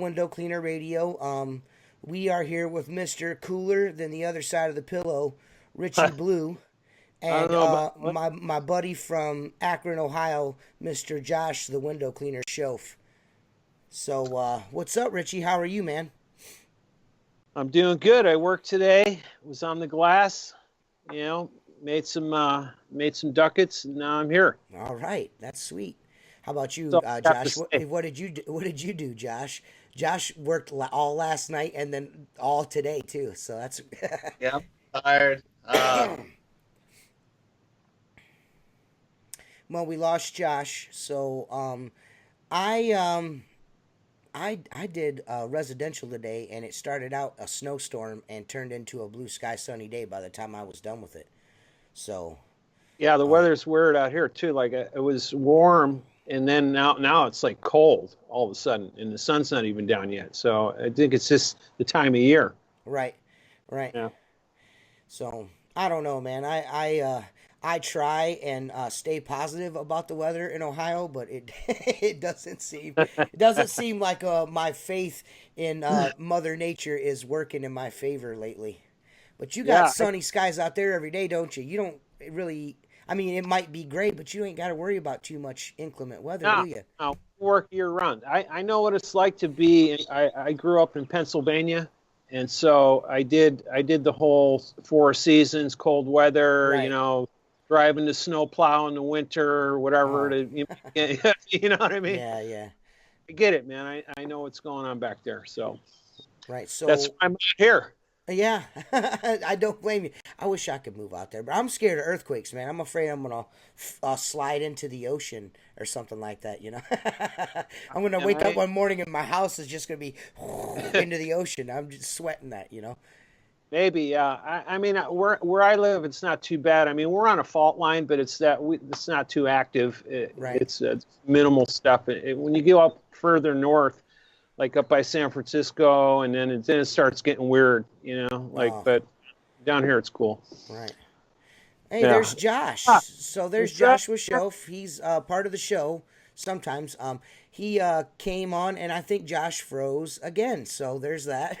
Window Cleaner Radio. We are here with Mr. Cooler Than the Other Side of the Pillow, Richie Blue, I don't and know about what. my buddy from Akron, Ohio, Mr. Josh, the Window Cleaner Shof. So, what's up, Richie? How are you, man? I'm doing good. I worked today. Was on the glass. Made some ducats, and now I'm here. All right, that's sweet. How about you, So I have to Josh? What, say, what did you do? What did you do, Josh? Josh worked all last night and then all today too. So that's Yeah, I'm tired. well, we lost Josh. So I did residential today, and it started out a snowstorm and turned into a blue sky sunny day by the time I was done with it. So yeah, the weather's weird out here too. Like it was warm, and then now it's like cold all of a sudden, and the sun's not even down yet. So I think it's just the time of year. right, right. Yeah. So I don't know, man. I try and stay positive about the weather in Ohio, but it it doesn't seem like my faith in Mother Nature is working in my favor lately. But you got Yeah. sunny skies out there every day, don't you? You don't really. I mean, it might be great, but you ain't got to worry about too much inclement weather, No, do you? no, work year round. I know what it's like to be. I grew up in Pennsylvania, and so I did the whole 4 seasons, cold weather. Right. Driving the snow plow in the winter, whatever. Oh, You know what I mean? yeah, yeah. I get it, man. I know what's going on back there, so Right. that's So why I'm out here. yeah, I don't blame you. I wish I could move out there, but I'm scared of earthquakes, man. I'm afraid I'm gonna slide into the ocean or something like that. You know, I'm gonna And wake up I one morning and my house is just gonna be into the ocean. I'm just sweating that. You know. maybe, yeah. I mean, where I live, it's not too bad. I mean, we're on a fault line, but it's not too active. Right. It's minimal stuff. When you go up further north, like up by San Francisco, and then it starts getting weird, Oh, but down here it's cool. right. Hey, Yeah. there's Josh. Ah, So there's what's up? Josh with Shelf. He's part of the show sometimes. He came on, and I think Josh froze again. So there's that.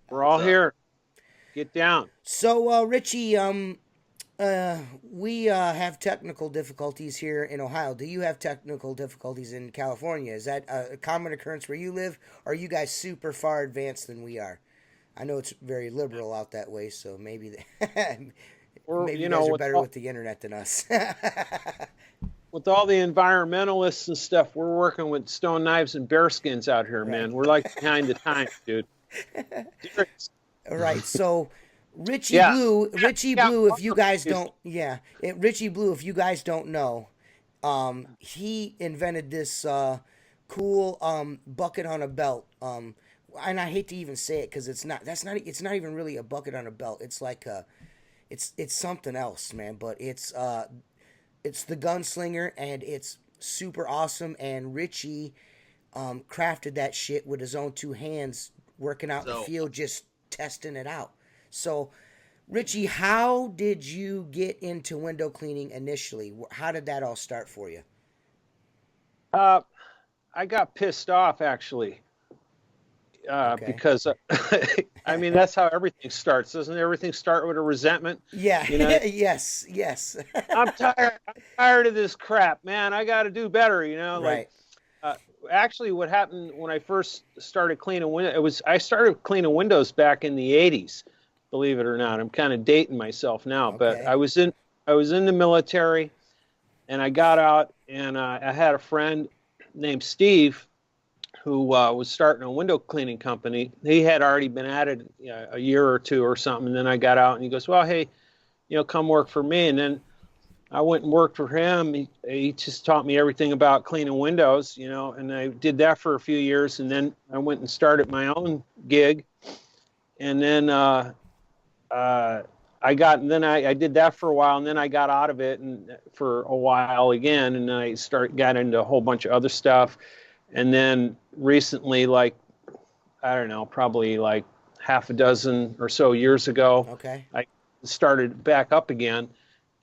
We're all What's up? here. Get down. So, Richie, we have technical difficulties here in Ohio. Do you have technical difficulties in California? Is that a common occurrence where you live? Or are you guys super far advanced than we are? I know it's very liberal out that way, so maybe We're, maybe you guys are with better with the internet than us. with all the environmentalists and stuff, we're working with stone knives and bearskins out here, Right. man. We're like behind the times, dude. Serious. All right, so Yeah. Richie Yeah. Blue, if you guys don't, yeah, Richie Blue, if you guys don't know, he invented this cool bucket on a belt. And I hate to even say it because it's not even really a bucket on a belt. It's like it's something else, man. But it's the Gunslinger, and it's super awesome. And Richie crafted that shit with his own two hands, working out in the So, field, just testing it out. So, Richie, how did you get into window cleaning initially? How did that all start for you? Uh, I got pissed off actually Okay. because I mean that's how everything starts. Doesn't everything start with a resentment? Yeah. You know, Yes. Yes. I'm tired of this crap, man. I got to do better. Right. Uh, actually, what happened when I first started cleaning windows, I started cleaning windows back in the '80s. Believe it or not, I'm kind of dating myself now, but Okay. I was in the military, and I got out, and I had a friend named Steve who was starting a window cleaning company. He had already been at it a year or two or something, and then I got out, and he goes, "Well, hey, come work for me." And then I went and worked for him. He just taught me everything about cleaning windows, and I did that for a few years, and then I went and started my own gig, and then I did that for a while, and then I got out of it and for a while again, and then I got into a whole bunch of other stuff, and then recently, like I don't know, probably like half a dozen or so years ago, Okay. I started back up again,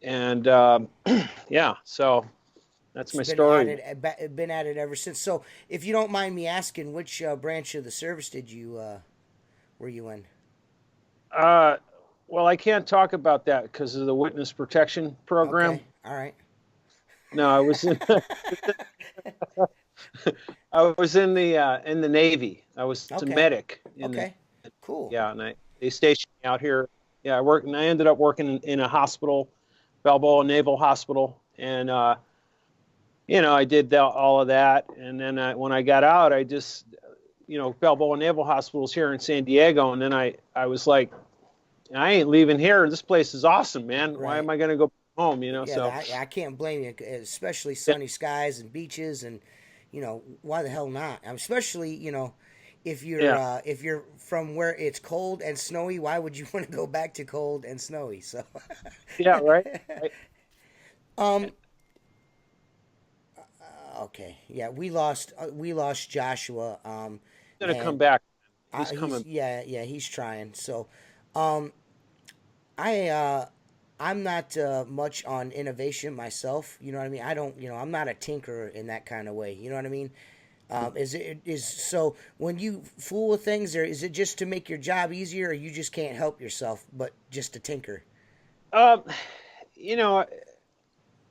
and yeah, so That's It's my been story. been at it ever since. So, if you don't mind me asking, which branch of the service were you in? Uh, well, I can't talk about that because of the witness protection program. Okay, all right. No, I was in, I was in the Navy. I was a Okay, medic in the okay, cool. yeah, and they stationed me out here. Yeah, I ended up working in a hospital, Balboa Naval Hospital, and I did all of that. And then when I got out, I just, Balboa Naval Hospital is here in San Diego, and then I was like, I ain't leaving here. This place is awesome, man. Why Right. am I going to go home? Yeah, So I can't blame you, especially yeah, sunny skies and beaches, and why the hell not? Especially yeah, if you're from where it's cold and snowy, why would you want to go back to cold and snowy? So, yeah, right. Right. um, okay, yeah, we lost Joshua. Going to come And back. He's he's coming. yeah he's trying. So, um, I I'm not much on innovation myself. You know what I mean? I don't. I'm not a tinkerer in that kind of way. You know what I mean? Is so when you fool with things, or is it just to make your job easier, or you just can't help yourself but just to tinker? Um, you know,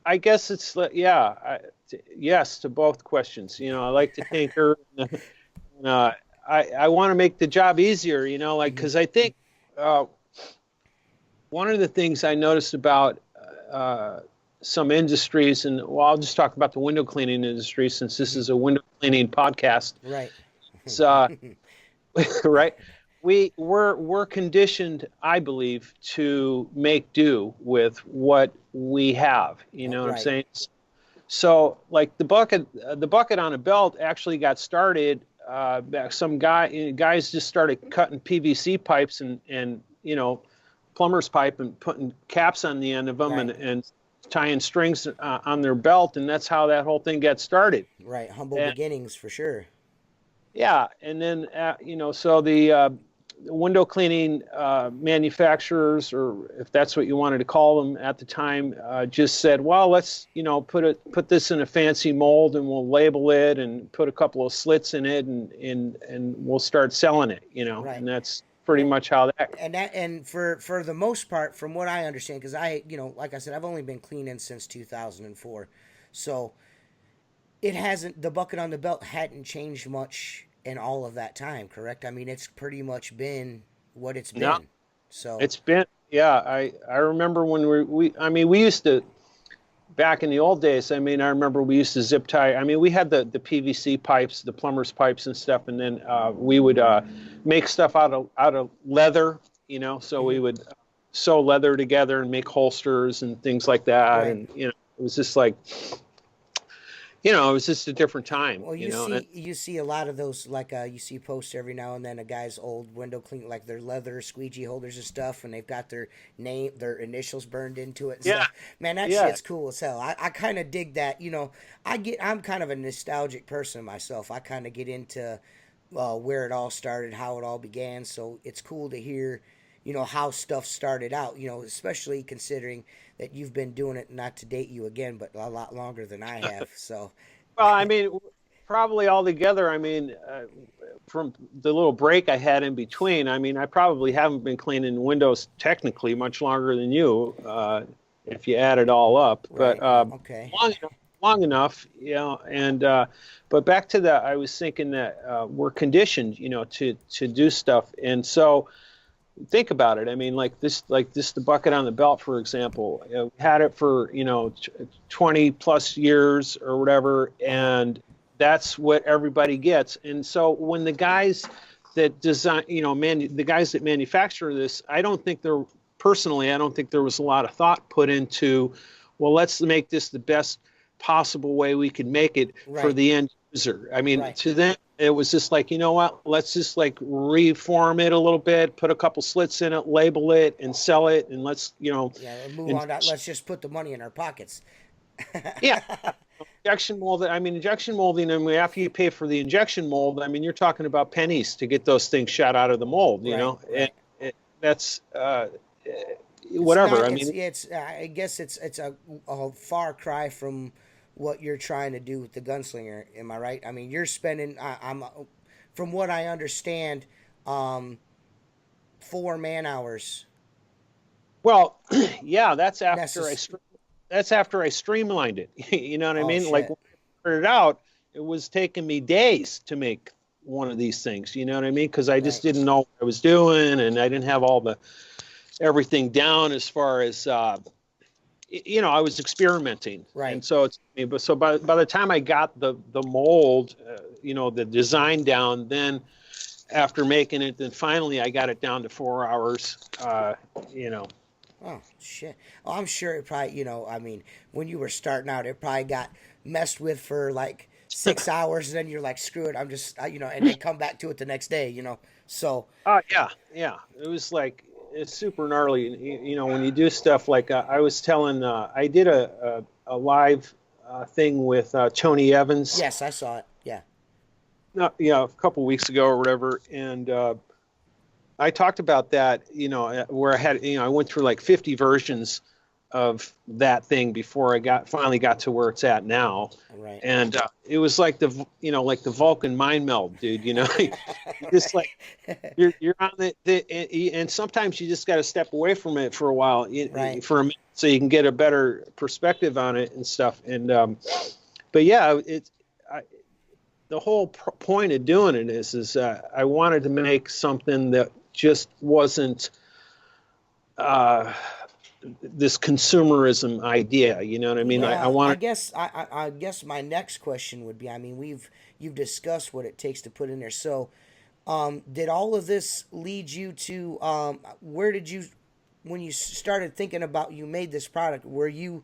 I guess it's yeah, yes to both questions. I like to tinker. And, I want to make the job easier. Like Hmm. because I think uh, one of the things I noticed about uh, some industries, and well, I'll just talk about the window cleaning industry since this Hmm. is a window cleaning podcast. Right. It's right. We're conditioned, I believe, to make do with what we have. You know what I'm Right. saying? So, like the bucket on a belt actually got started. Some guys just started cutting PVC pipes and plumber's pipe and putting caps on the end of them Right. and tying strings on their belt, and that's how that whole thing got started. Right. Humble And beginnings for sure. yeah, and then so the window cleaning manufacturers, or if that's what you wanted to call them at the time, just said, well, let's put this in a fancy mold and we'll label it and put a couple of slits in it and we'll start selling it, Right. and that's pretty And much how that. and for the most part, from what I understand, because like I said, I've only been cleaning since 2004, so it hasn't the bucket on the belt hadn't changed much in all of that time. Correct? I mean, it's pretty much been what it's No, been. So it's been, yeah. I remember when I mean, we used to, back in the old days, I mean, I remember we used to zip tie. I mean, we had the PVC pipes, the plumber's pipes and stuff, and then we would make stuff out of leather, so we mhm, would sew leather together and make holsters and things like that, right. and it was just like, it was just a different time, Well, and you see a lot of those, like you see posts every now and then, a guy's old window clean, like their leather squeegee holders and stuff, and they've got their initials burned into it and yeah, stuff. Man, that yeah, shit's cool as hell. I kind of dig that. I'm kind of a nostalgic person myself. I kind of get into where it all started, how it all began. So it's cool to hear, how stuff started out. Especially considering that you've been doing it, not to date you again, but a lot longer than I have. So. Well, I mean, probably all together. I mean, from the little break I had in between, I mean, I probably haven't been cleaning windows technically much longer than you, if you add it all up. But Right. Okay. long enough, And but back to that, I was thinking that we're conditioned, to do stuff, and so think about it. I mean, like this, the bucket on the belt, for example, we had it for 20 plus years or whatever, Uh huh. and that's what everybody gets. And so when the guys that design, the guys that manufacture this, I don't think there was a lot of thought put into, well, let's make this the best possible way we can make it for Right. the end user. I mean, Right. to them, it was just like, you know what, let's just like reform it a little bit, put a couple slits in it, label it, and sell it, and let's, Yeah. Move and on. Let's just put the money in our pockets. yeah, injection mold. I mean, injection molding. I mean, after you pay for the injection mold, I mean, you're talking about pennies to get those things shot out of the mold, Right. and Right. that's It's whatever. not. I mean, It's. I guess it's a far cry from what you're trying to do with the Gunslinger. Am I right? I mean, you're spending. I'm from what I understand, 4 man hours. Well, yeah, that's after Necess- that's after I streamlined it. You know what I Oh, mean? shit. Like when I started out, it was taking me days to make one of these things. You know what I mean? Because I just Right. didn't know what I was doing, and I didn't have all the everything down as far as I was experimenting. Right. And so so by the time I got the mold, the design down, then after making it, then finally I got it down to 4 hours. Oh shit! Oh, I'm sure it probably. I mean, when you were starting out, it probably got messed with for like 6 hours, and then you're like, screw it, I'm just, and then come back to it the next day. So Yeah. It was like, it's super gnarly. When you do stuff like I was telling, I did a live thing with Tony Evans. yes, I saw it. Yeah. A couple weeks ago or whatever, and I talked about that. Where I went through like 50 versions of that thing before I finally got to where it's at now. Right. And it was like the Vulcan mind meld, dude. Just like you're on and sometimes you just got to step away from it for a while, Right. for a minute, so you can get a better perspective on it and stuff. And but yeah, the whole point of doing it is I wanted to make something that just wasn't this consumerism idea. You know what I mean? Yeah, I wanted. I guess my next question would be, I mean, you've discussed what it takes to put in there. So, did all of this lead you to where did you, when you started thinking about, you made this product, were you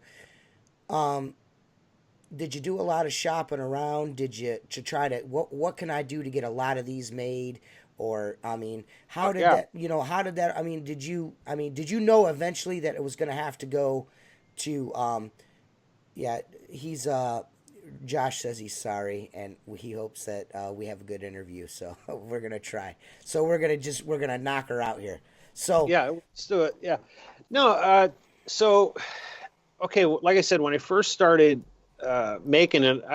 did you do a lot of shopping around? Did you to try to what can I do to get a lot of these made? Or how did that I mean, did you know eventually that it was going to have to go to he's Josh says he's sorry, and he hopes that we have a good interview, so we're going to try. So we're going to knock her out here. So Yeah, let's do it. Yeah. No, so okay, like I said, when I first started making it,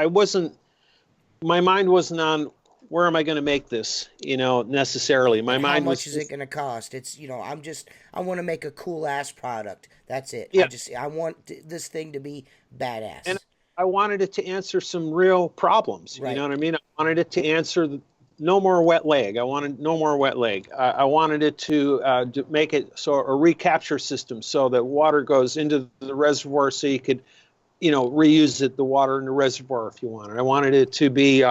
my mind wasn't on where am I going to make this, necessarily. My mind how was much is it going to cost? It's, I want to make a cool ass product. That's it. Yeah. I want this thing to be badass. And I wanted it to answer some real problems. Right. You know what I mean? I wanted it to answer no more wet leg. I wanted no more wet leg. I wanted it to make it so a recapture system so that water goes into the reservoir so you could, reuse the water in the reservoir if you wanted. I wanted it to be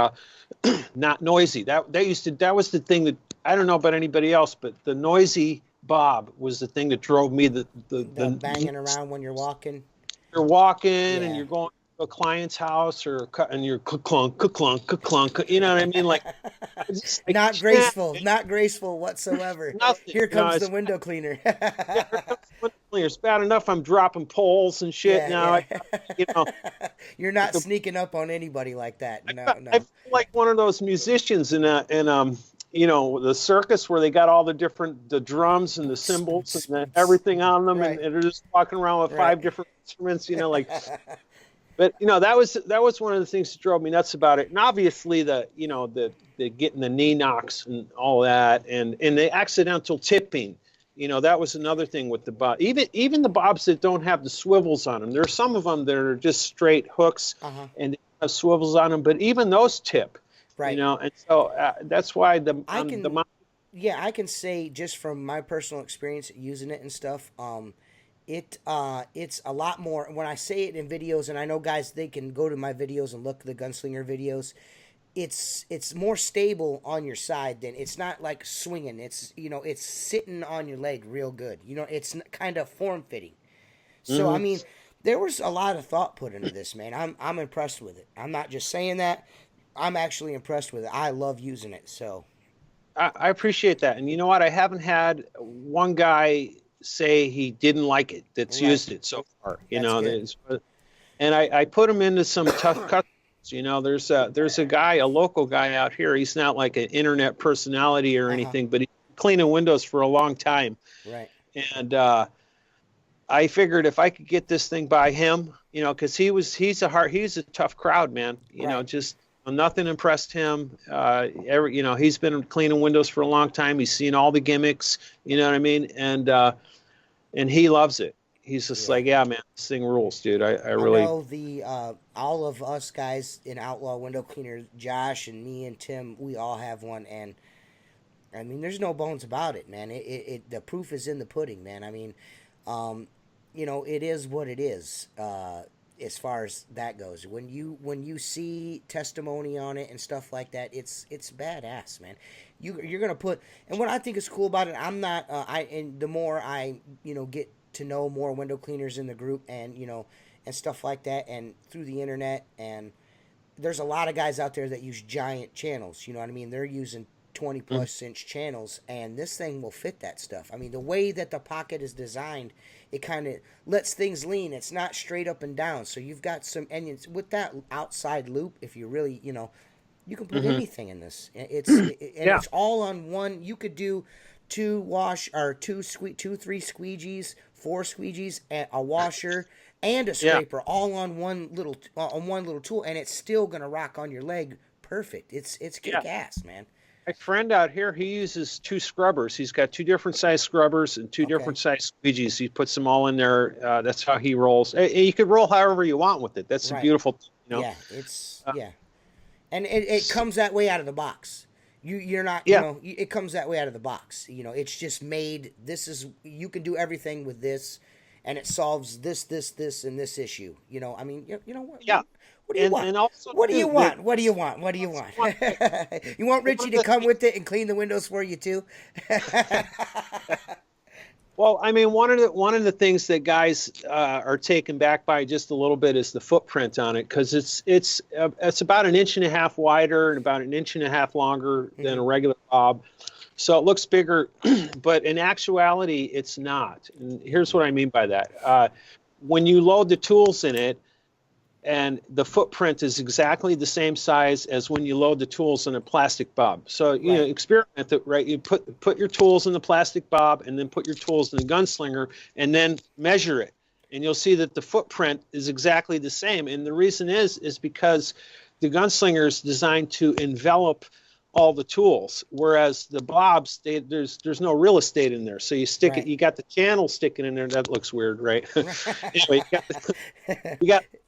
not noisy. That was the thing that, I don't know about anybody else, but the noisy Bob was the thing that drove me. The banging around when you're walking. You're walking Yeah. and you're going to a client's house and you're clunk, you know what I mean? Like, it's like Not graceful, not graceful whatsoever. Nothing. Here comes No, the window cleaner. It's bad enough I'm dropping poles and shit now. Yeah. You're not sneaking up on anybody like that. No. I feel like one of those musicians in the circus where they got all the drums and the cymbals and everything on them, Right. and they're just walking around with Right. 5 different instruments, like. But that was one of the things that drove me nuts about it, and obviously the getting the knee knocks and all that, and the accidental tipping. That was another thing with the bob. Even the bobs that don't have the swivels on them. There are some of them that are just straight hooks and they have swivels on them, but even those tip. Right. And so that's why I can say just from my personal experience using it and stuff, it's a lot more. When I say it in videos, and I know guys, they can go to my videos and look at the Gunslinger videos. It's more stable on your side than, it's not like swinging. It's it's sitting on your leg real good. It's kind of form fitting. So I mean, there was a lot of thought put into this, man. I'm impressed with it. I'm not just saying that. I'm actually impressed with it. I love using it. So I appreciate that. And you know what? I haven't had one guy say he didn't like it that's Right. used it so far. That's good. And I put him into some tough customers. There's a guy, a local guy out here. He's not like an internet personality or anything, but he's been cleaning windows for a long time. right. And I figured if I could get this thing by him, you know, because he's a tough crowd, man. You know, just nothing impressed him. You know, he's been cleaning windows for a long time. He's seen all the gimmicks. You know what I mean? And he loves it. He's just like, yeah, man, this thing rules, dude. I really. I know all of us guys in Outlaw Window Cleaners, Josh and me and Tim, we all have one, and I mean, there's no bones about it, man. The proof is in the pudding, man. I mean, you know, it is what it is. As far as that goes, when you see testimony on it and stuff like that, it's badass, man. You're gonna put, and what I think is cool about it, I'm not and the more I get to know more window cleaners in the group, and and stuff like that, and through the internet, and there's a lot of guys out there that use giant channels. You know what I mean? They're using 20 plus inch channels, and this thing will fit that stuff. I mean, the way that the pocket is designed, it kind of lets things lean. It's not straight up and down, so you've got some, and with that outside loop, if you really, you can put anything in this. It's all on one. You could do two, three squeegees, four squeegees, and a washer and a scraper, all on one little tool, and it's still gonna rock on your leg perfect. It's kick ass, man. My friend out here, he uses two scrubbers. He's got two different size scrubbers and two different size squeegees. He puts them all in there. That's how he rolls. You could roll however you want with it. That's a beautiful thing, Yeah, it's and it comes that way out of the box. You're not, it comes that way out of the box. It's just made. You can do everything with this, and it solves this, and this issue. I mean, you know what? Yeah. What do you want? And also, what do you want? What do you want? What do you want? You want Richie to come with it and clean the windows for you too? Well, I mean, one of the things that guys are taken back by just a little bit is the footprint on it, because it's about 1.5 inches wider and about 1.5 inches longer than a regular bob, so it looks bigger, but in actuality, it's not. And here's what I mean by that: when you load the tools in it, and the footprint is exactly the same size as when you load the tools in a plastic bob. So experiment it, right? You put your tools in the plastic bob, and then put your tools in the Gunslinger, and then measure it, and you'll see that the footprint is exactly the same. And the reason is because the Gunslinger is designed to envelop all the tools, whereas the bobs, there's no real estate in there. So you stick it, you got the channel sticking in there. That looks weird, right? Anyway,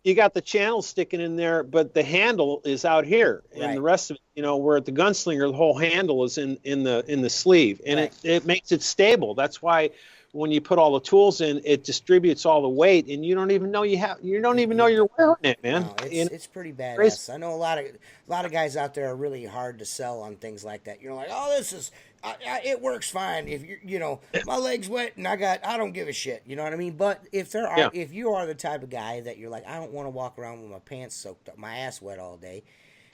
you got the channel sticking in there, but the handle is out here, and the rest of it, where at the Gunslinger, the whole handle is in the sleeve, and it makes it stable. That's why when you put all the tools in, it distributes all the weight, and you don't even know you're wearing it, man. No, it's pretty badass. I know a lot of guys out there are really hard to sell on things like that. You're like, oh, this is it works fine. If my leg's wet and I don't give a shit. You know what I mean? But if you are the type of guy that you're like, I don't want to walk around with my pants soaked up, my ass wet all day.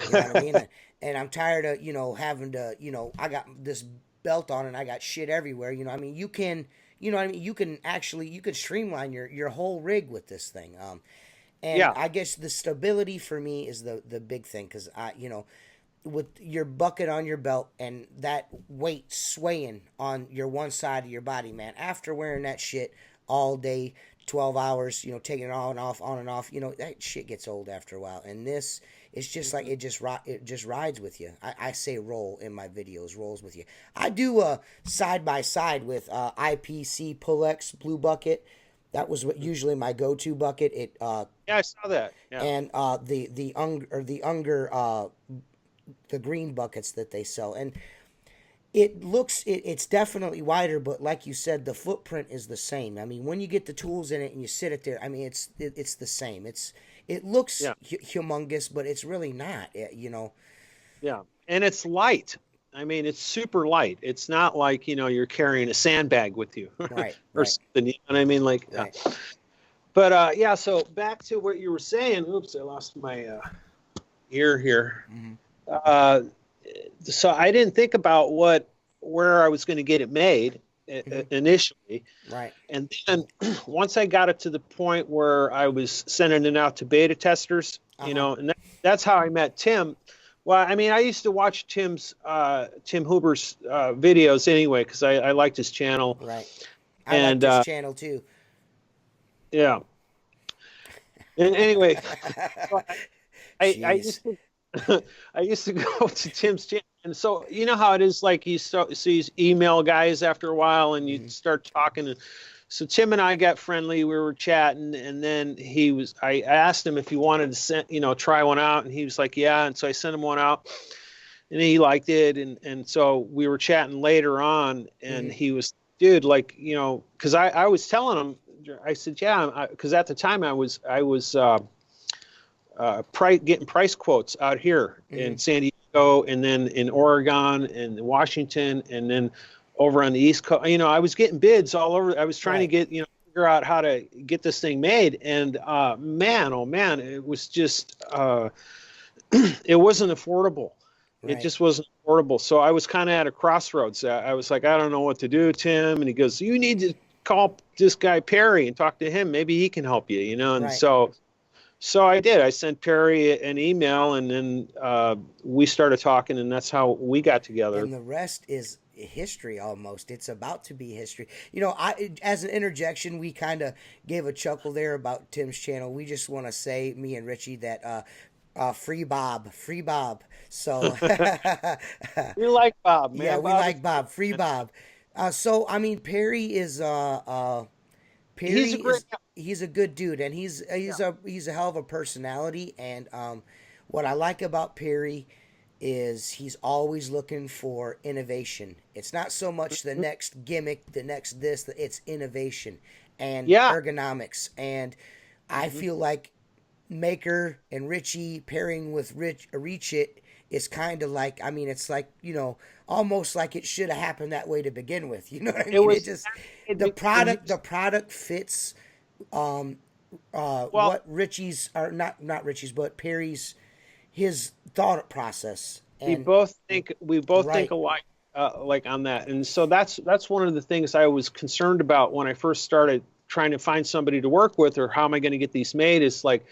You know what I mean? And I'm tired of having to I got this belt on and I got shit everywhere. I mean, you can. You know what I mean? You can streamline your whole rig with this thing. I guess the stability for me is the big thing, because with your bucket on your belt and that weight swaying on your one side of your body, man, after wearing that shit all day, 12 hours, taking it on and off, that shit gets old after a while. And this, it's just like it just rides with you. I say roll in my videos, rolls with you. I do a side by side with IPC Pull-X Blue Bucket. That was usually my go-to bucket. I saw that. Yeah. And the Unger the green buckets that they sell, and it's definitely wider, but like you said, the footprint is the same. I mean, when you get the tools in it and you sit it there, I mean, it's the same. It looks humongous, but it's really not. Yeah, and it's light. I mean, it's super light. It's not like you're carrying a sandbag with you, or something. You know what I mean? Like, but So back to what you were saying. Oops, I lost my ear here. So I didn't think about where I was going to get it made initially. Right. And then once I got it to the point where I was sending it out to beta testers, and that's how I met Tim. Well, I mean, I used to watch Tim Huber's videos anyway, because I liked his channel. Right. I liked his channel too. Yeah. And anyway, so I Jeez. used to I used to go to Tim's channel, and so you know how it is. Like you see these email guys after a while, and you start talking. And so Tim and I got friendly. We were chatting, and then I asked him if he wanted to try one out, and he was like, yeah. And so I sent him one out, and he liked it, and so we were chatting later on, and he was, dude, like, because I was telling him, I said, yeah, because at the time I was getting price quotes out here in San Diego, and then in Oregon and Washington, and then over on the East Coast. I was getting bids all over. I was trying to get, figure out how to get this thing made. And man, oh man, it was just, it wasn't affordable. It just wasn't affordable. So I was kind of at a crossroads. I was like, I don't know what to do, Tim. And he goes, you need to call this guy Perry and talk to him. Maybe he can help you, And so I did. I sent Perry an email, and then we started talking, and that's how we got together. And the rest is history almost. It's about to be history. As an interjection, we kind of gave a chuckle there about Tim's channel. We just want to say, me and Richie, that free Bob. So we like Bob, man. Yeah, we like Bob. Free Bob. So I mean, Perry is he's a good dude, and he's a hell of a personality. And what I like about Perry is he's always looking for innovation. It's not so much the next gimmick, the next this, it's innovation and ergonomics. And I feel like Maker and Richie pairing with Reach It is kind of like, I mean, it's like, almost like it should have happened that way to begin with. You know what I mean? The product fits what Richie's, or not Richie's, but Perry's, his thought process. And we both think alike, like on that. And so that's one of the things I was concerned about when I first started trying to find somebody to work with, or how am I going to get these made? Is like,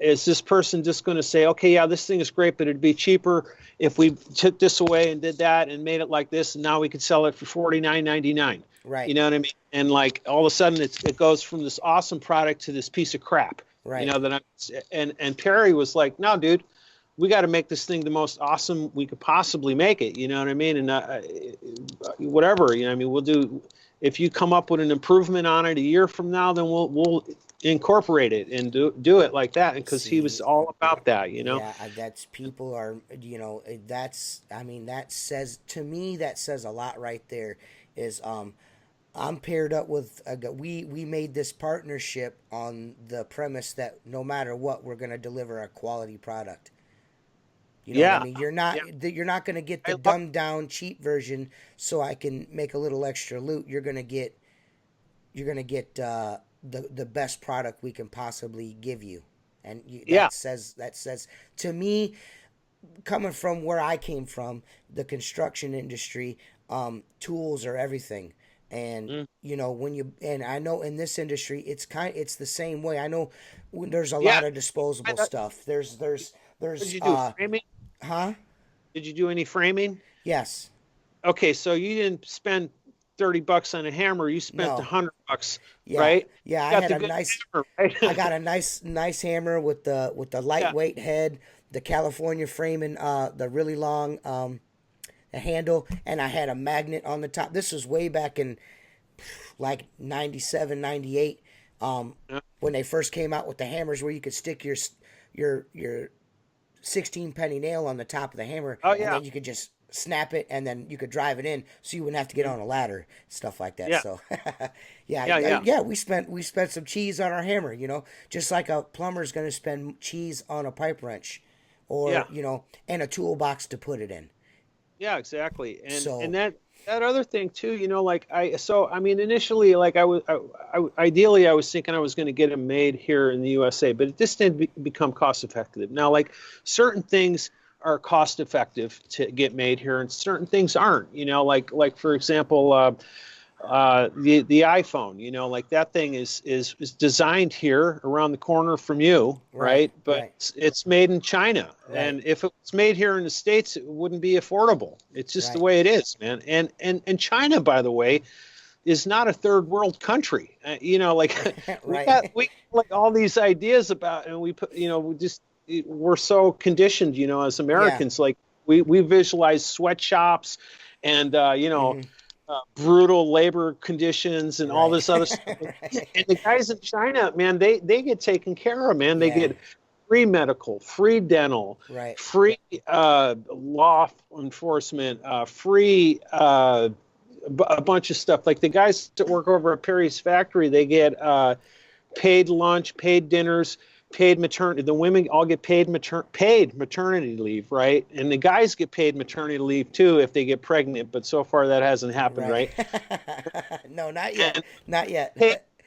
is this person just going to say, okay, yeah, this thing is great, but it'd be cheaper if we took this away and did that and made it like this, and now we could sell it for $49.99. Right. You know what I mean? And like all of a sudden it goes from this awesome product to this piece of crap. Right. And Perry was like, no, dude, we got to make this thing the most awesome we could possibly make it. You know what I mean? And whatever, we'll do. If you come up with an improvement on it a year from now, then we'll incorporate it and do it like that. And because he was all about that, Yeah, that's, people are, that says, to me, that says a lot right there. Is I'm paired up with we made this partnership on the premise that no matter what, we're going to deliver a quality product. You know what I mean? You're not going to get the dumbed down cheap version so I can make a little extra loot. You're going to get the best product we can possibly give you. And that says to me, coming from where I came from, the construction industry, tools are everything. And and I know in this industry it's the same way. I know there's a lot of disposable stuff. There's Did you do framing? Huh? Did you do any framing? Yes. Okay, so you didn't spend $30 on a hammer. You spent $100, right? Yeah, I had a nice hammer, right? I got a nice hammer with the lightweight head, the California framing, the really long the handle, and I had a magnet on the top. This was way back in like 97, 98, when they first came out with the hammers where you could stick your 16 penny nail on the top of the hammer, and then you could just snap it, and then you could drive it in, so you wouldn't have to get on a ladder, stuff like that. So, we spent some cheese on our hammer, just like a plumber's going to spend cheese on a pipe wrench, or and a toolbox to put it in. Yeah, exactly. And that other thing too, initially, like ideally I was thinking I was going to get them made here in the USA, but it just didn't become cost effective. Now, like certain things are cost effective to get made here, and certain things aren't. Like for example, the iPhone. Like that thing is designed here around the corner from you, right? But it's made in China, and if it was made here in the States, it wouldn't be affordable. It's just the way it is, man. And China, by the way, is not a third world country. You know, like Right. we like all these ideas about, and we put, you know, we're so conditioned, you know, as Americans, like we visualize sweatshops and you know, brutal labor conditions and all this other stuff. Right. And the guys in China, man, they get taken care of, man. They get free medical, free dental, Right. free law enforcement, free a bunch of stuff. Like the guys that work over at Perry's factory, they get paid lunch, paid dinners, paid maternity. The women all get paid maternity leave, right? And the guys get paid maternity leave too if they get pregnant. But so far that hasn't happened, right? No, not yet. And not yet.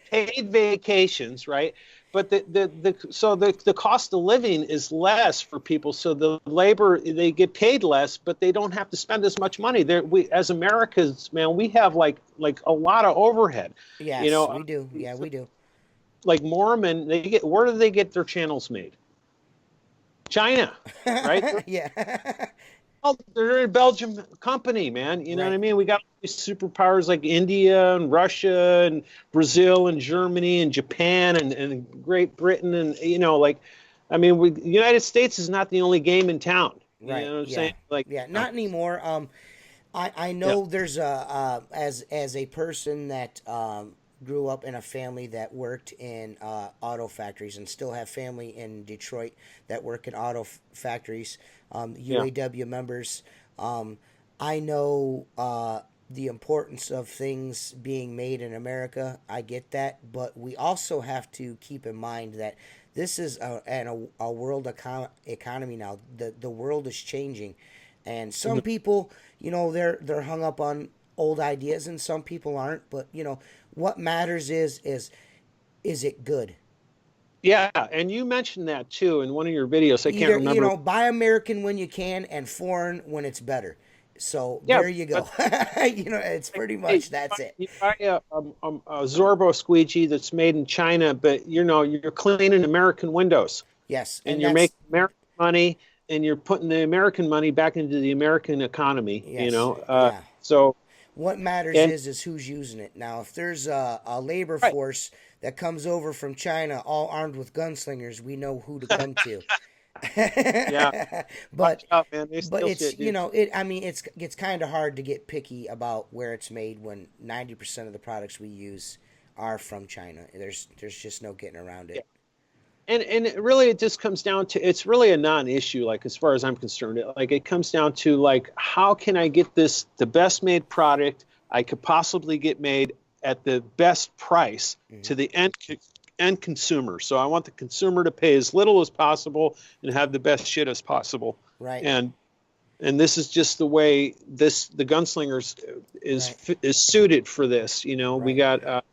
Paid vacations, right? But the cost of living is less for people. So the labor, they get paid less, but they don't have to spend as much money. We as Americans, man, we have like a lot of overhead. Yes, you know, we do. Yeah, we do. Like Mormon, where do they get their channels made? China, right? Yeah. Oh, they're a Belgian company, man. You know what I mean? We got these superpowers like India and Russia and Brazil and Germany and Japan and Great Britain and, you know, like, I mean, the United States is not the only game in town. You Right. know what I'm saying? Like, not anymore. I know there's as a person that grew up in a family that worked in auto factories and still have family in Detroit that work in auto factories, UAW members. I know the importance of things being made in America. I get that, but we also have to keep in mind that this is a world economy now. The world is changing, and some people, you know, they're hung up on old ideas, and some people aren't. But you know, what matters is it good? Yeah, and you mentioned that too in one of your videos. I can't remember. You know, buy American when you can, and foreign when it's better. So there you go. You know, it's pretty much that's it. You buy a Zorbo squeegee that's made in China, but you know you're cleaning American windows. Yes, and you're making American money, and you're putting the American money back into the American economy. Yes. You know, so what matters is who's using it. Now, if there's a labor force that comes over from China, all armed with gunslingers, we know who to come to. But out, man. but it's you know I mean it's kind of hard to get picky about where it's made when 90% of the products we use are from China. There's just no getting around it. And it just comes down to, it's really a non-issue, like as far as I'm concerned. It comes down to like, how can I get the best made product I could possibly get made at the best price to the end consumer. So I want the consumer to pay as little as possible and have the best shit as possible. Right. And this is just the way the Gunslingers is suited for this. You know, we got.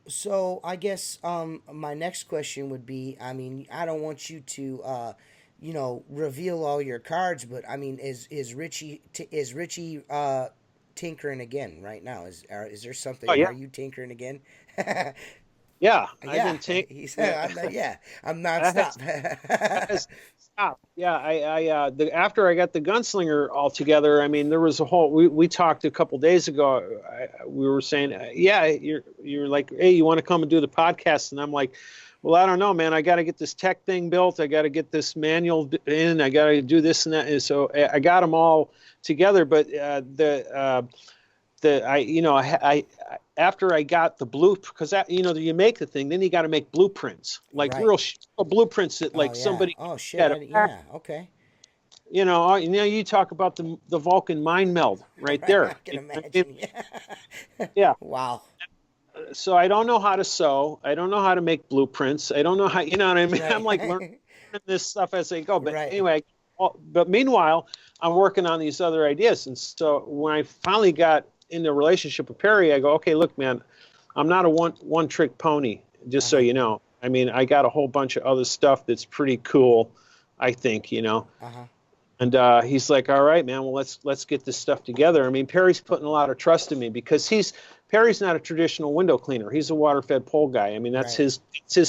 So I guess my next question would be, I mean, I don't want you to, you know, reveal all your cards, but I mean, is Richie tinkering again right now? Is there something? Oh, yeah. Are you tinkering again? Yeah, I've been tinkering. He said, I'm not stop. Stop. Yeah, after I got the Gunslinger all together, I mean, there was a whole. We talked a couple days ago. We were saying, you're like, hey, you want to come and do the podcast? And I'm like, well, I don't know, man. I got to get this tech thing built. I got to get this manual in. I got to do this and that. And so I got them all together. But after I got the because you make the thing, then you got to make blueprints, like real blueprints that like somebody. Oh shit! Yeah. Okay. You know, you talk about the Vulcan mind meld right there. I can imagine. Yeah. Wow. So I don't know how to sew. I don't know how to make blueprints. I don't know how. You know what I mean? Right. I'm like learning this stuff as I go. But anyway, but meanwhile, I'm working on these other ideas. And so when I finally got in the relationship with Perry, I go, okay, look, man, I'm not a one trick pony, just so you know. I mean, I got a whole bunch of other stuff that's pretty cool, I think, you know. And he's like, all right, man, well, let's get this stuff together. I mean, Perry's putting a lot of trust in me because Perry's not a traditional window cleaner. He's a water-fed pole guy. I mean, that's his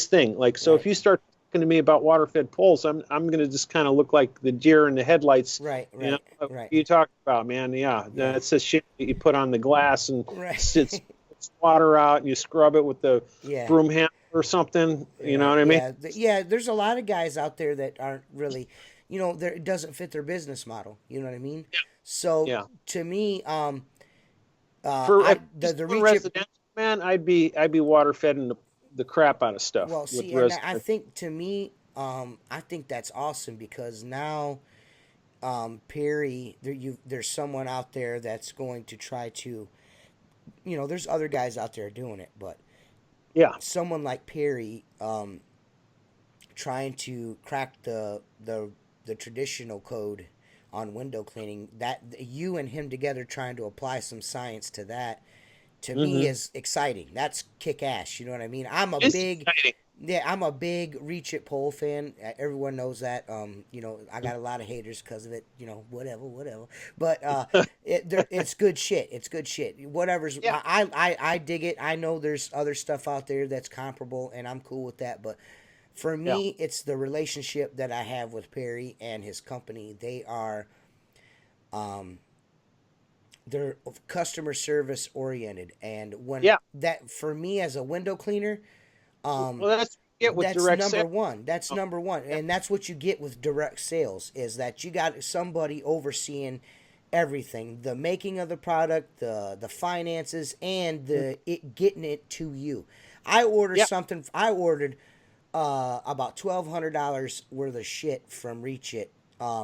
thing. Like, so if you start talking to me about water-fed poles, I'm going to just kind of look like the deer in the headlights. Right. You know, what you talk about, man? Yeah, that's the shit that you put on the glass and it's water out and you scrub it with the Yeah. broom handle or something. You know Right. what I mean? Yeah. Yeah. There's a lot of guys out there that aren't really, it doesn't fit their business model. You know what I mean? So Yeah. to me, For I at the least the for reach it. residential, man, I'd be water fed in the crap out of stuff Well, with see, and I residential. think to me, I think that's awesome because now, Perry, there's someone out there that's going to try to, there's other guys out there doing it, but Yeah. someone like Perry, trying to crack the traditional code on window cleaning, that you and him together trying to apply some science to that, to me Mm-hmm. is exciting. That's kick ass. You know what I mean? It's exciting. Yeah, I'm a big Reach It Pole fan. Everyone knows that. I got a lot of haters because of it. Whatever. But it's good shit. It's good shit. Whatever's. Yeah. I dig it. I know there's other stuff out there that's comparable, and I'm cool with that. But for Yeah. me, it's the relationship that I have with Perry and his company. They're customer service oriented, and when Yeah. that for me as a window cleaner, Well, that's what you get with that's direct number sales. one. That's number one, and that's what you get with direct sales is that you got somebody overseeing everything, the making of the product, the finances, and the it getting it to you. I ordered Yeah. something. I ordered about $1,200 worth of shit from Reach It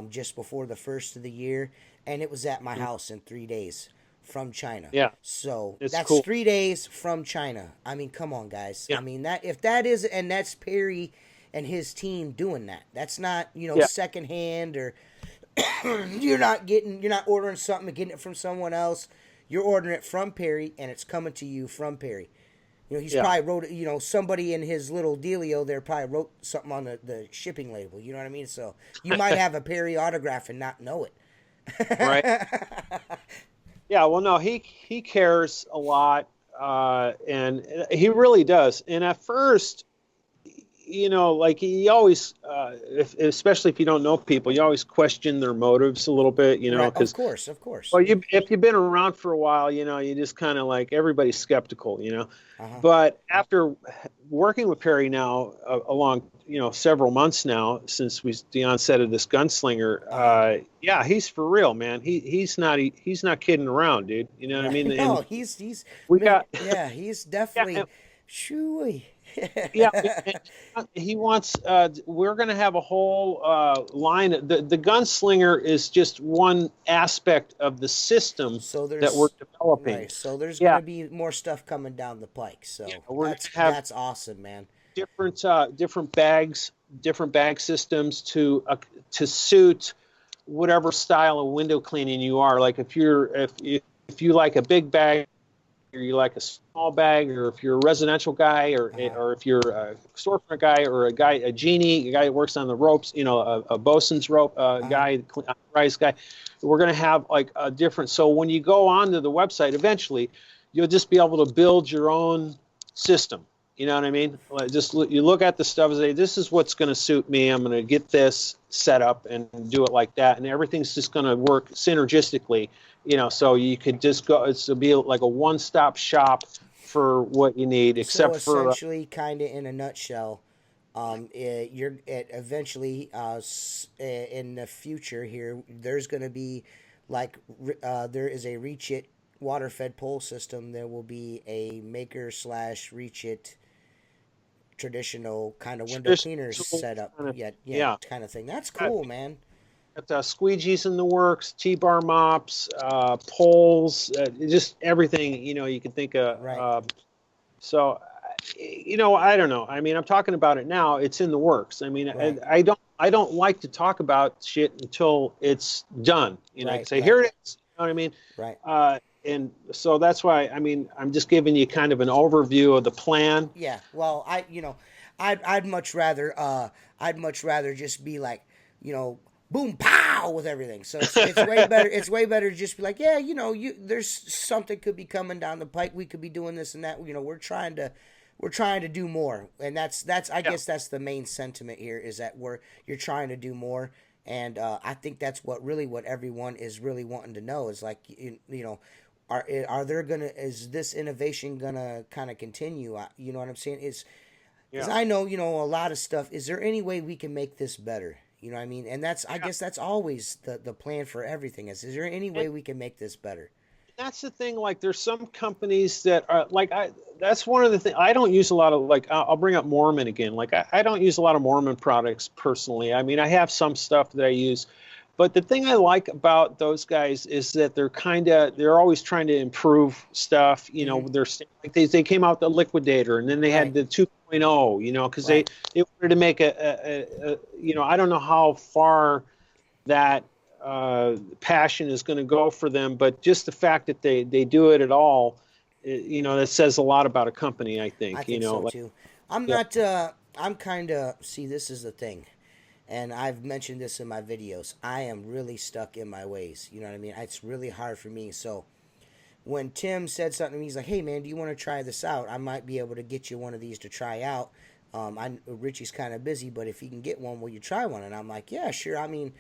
just before the first of the year, and it was at my house in 3 days from China. Yeah. So It's that's cool. 3 days from China. I mean, come on, guys. Yeah. I mean that if that is, and that's Perry and his team doing that. That's not Yeah. secondhand or you're not ordering something and getting it from someone else. You're ordering it from Perry and it's coming to you from Perry. He's Yeah. probably wrote, somebody in his little dealio there probably wrote something on the shipping label. You know what I mean? So you might have a Perry autograph and not know it. Right. Yeah. Well, no, he cares a lot, and he really does. And at first, like he always, especially if you don't know people, you always question their motives a little bit, Right. because Of course. well, if you've been around for a while, you just kind of like everybody's skeptical. Uh-huh. But after working with Perry now along, several months now since the onset of this Gunslinger, yeah, he's for real, man. He's not kidding around, dude. You know what I mean? No, And he's we got yeah, he's definitely and- shooey. yeah, he wants. We're going to have a whole line. The Gunslinger is just one aspect of the system So that there's we're developing. right. So there's Yeah. gonna be more stuff coming down the pike. So Yeah, we're gonna that's have- that's awesome, man. Different bags, different bag systems to suit whatever style of window cleaning you are. Like if you like a big bag, or you like a small bag, or if you're a residential guy, or if you're a storefront guy, or a genie, a guy that works on the ropes, a bosun's rope guy, rise guy. We're going to have like a different. So when you go onto the website, eventually, you'll just be able to build your own system. You know what I mean? Like you look at the stuff and say, this is what's going to suit me. I'm going to get this set up and do it like that, and everything's just going to work synergistically. So you could just go. It'll be like a one-stop shop for what you need, except So for essentially, kind of in a nutshell, eventually in the future here, there's going to be there is a Reach It water-fed pole system. There will be a maker / Reach It traditional kind of window cleaner setup. Yeah, kind of thing. That's cool, man. got squeegees in the works, T-bar mops, poles, just everything you can think of. Right. So, I don't know. I mean, I'm talking about it now. It's in the works. I mean, Right. I don't like to talk about shit until it's done. I Right, can say, right. here it is. You know what I mean? Right. And so that's why, I mean, I'm just giving you kind of an overview of the plan. Yeah. Well, I'd much rather just be like, boom pow with everything. So it's way better. It's way better to just be like, yeah, there's something could be coming down the pike. We could be doing this and that. We're trying to do more, and that's I guess that's the main sentiment here is that you're trying to do more, and I think that's what everyone is really wanting to know is like are there gonna is this innovation gonna kind of continue? You know what I'm saying? Because I know, a lot of stuff. Is there any way we can make this better? You know what I mean? And I guess that's always the plan for everything. Is there any way we can make this better? That's the thing. Like, there's some companies that are like, that's one of the things. I don't use a lot of, like, I'll bring up Mormon again. Like, I don't use a lot of Mormon products personally. I mean, I have some stuff that I use. But the thing I like about those guys is that they're always trying to improve stuff. They're like they came out with the Liquidator, and then they had the 2.0, because they wanted to make I don't know how far that passion is going to go for them, but just the fact that they do it at all, that says a lot about a company, I think. I think so too. I'm kind of, see, this is the thing. And I've mentioned this in my videos. I am really stuck in my ways. You know what I mean? It's really hard for me. So when Tim said something to me, he's like, hey, man, do you want to try this out? I might be able to get you one of these to try out. Richie's kind of busy, but if you can get one, will you try one? And I'm like, yeah, sure. I mean,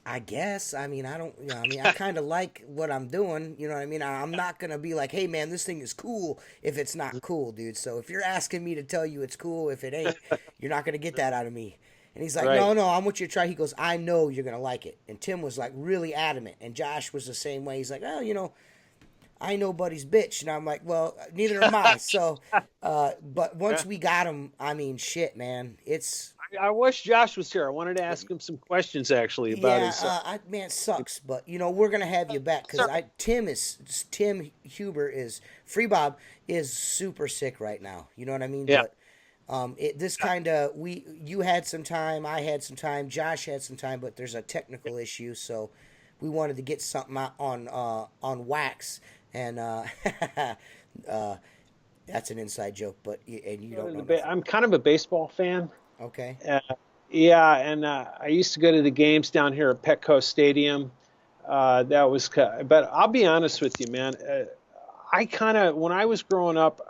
I guess. I mean, I don't, I kind of like what I'm doing. You know what I mean? I'm not going to be like, hey, man, this thing is cool if it's not cool, dude. So if you're asking me to tell you it's cool, if it ain't, you're not going to get that out of me. And he's like, no, I want you to try. He goes, I know you're going to like it. And Tim was like really adamant. And Josh was the same way. He's like, oh, I know Buddy's bitch. And I'm like, well, neither am I. So, but once we got him, I mean, shit, man, it's. I wish Josh was here. I wanted to ask him some questions actually about his. Man, it sucks, but we're gonna have you back because Tim Huber is Free Bob is super sick right now. You know what I mean? Yeah. But this kind of you had some time, I had some time, Josh had some time, but there's a technical issue, so we wanted to get something out on wax, and that's an inside joke, but you don't know. I'm kind of a baseball fan. Okay. Yeah, and I used to go to the games down here at Petco Stadium. But I'll be honest with you, man. When I was growing up,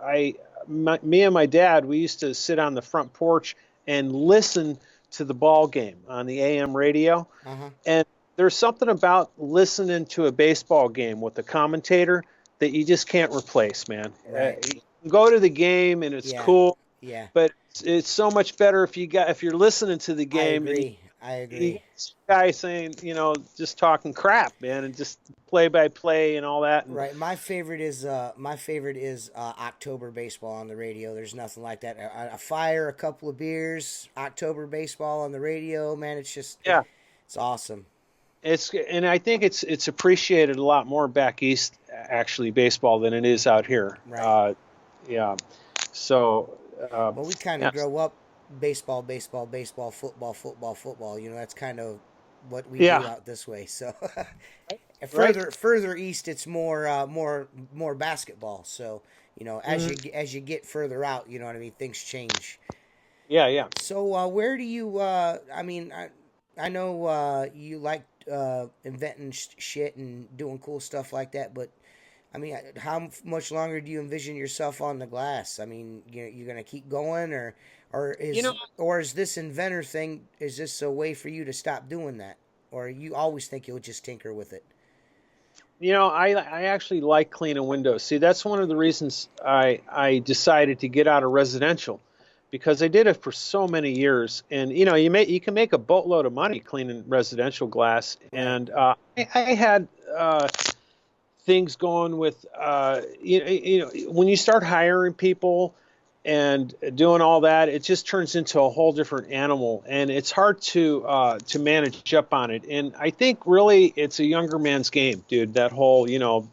me and my dad, we used to sit on the front porch and listen to the ball game on the AM radio. Uh-huh. And there's something about listening to a baseball game with a commentator that you just can't replace, man. Right. You can go to the game and it's cool. Yeah. But it's so much better if you're listening to the game. I agree. Guy saying, just talking crap, man, and just play by play and all that. Right. My favorite is October baseball on the radio. There's nothing like that. A fire, a couple of beers, October baseball on the radio, man. It's just it's awesome. And I think it's appreciated a lot more back east, actually, baseball than it is out here. Right. Yeah. So. Well, we kind of grow up baseball, football. That's kind of what we do out this way. So further east, it's more basketball. So as you get further out, you know what I mean, things change. Yeah. So where do you? I know you like inventing shit and doing cool stuff like that, but. I mean, how much longer do you envision yourself on the glass? I mean, you're going to keep going, or is this inventor thing? Is this a way for you to stop doing that, or you always think you'll just tinker with it? I actually like cleaning windows. See, that's one of the reasons I decided to get out of residential, because I did it for so many years, and you can make a boatload of money cleaning residential glass, and I had. Things going with when you start hiring people and doing all that, it just turns into a whole different animal, and it's hard to manage up on it. And I think really it's a younger man's game, dude. That whole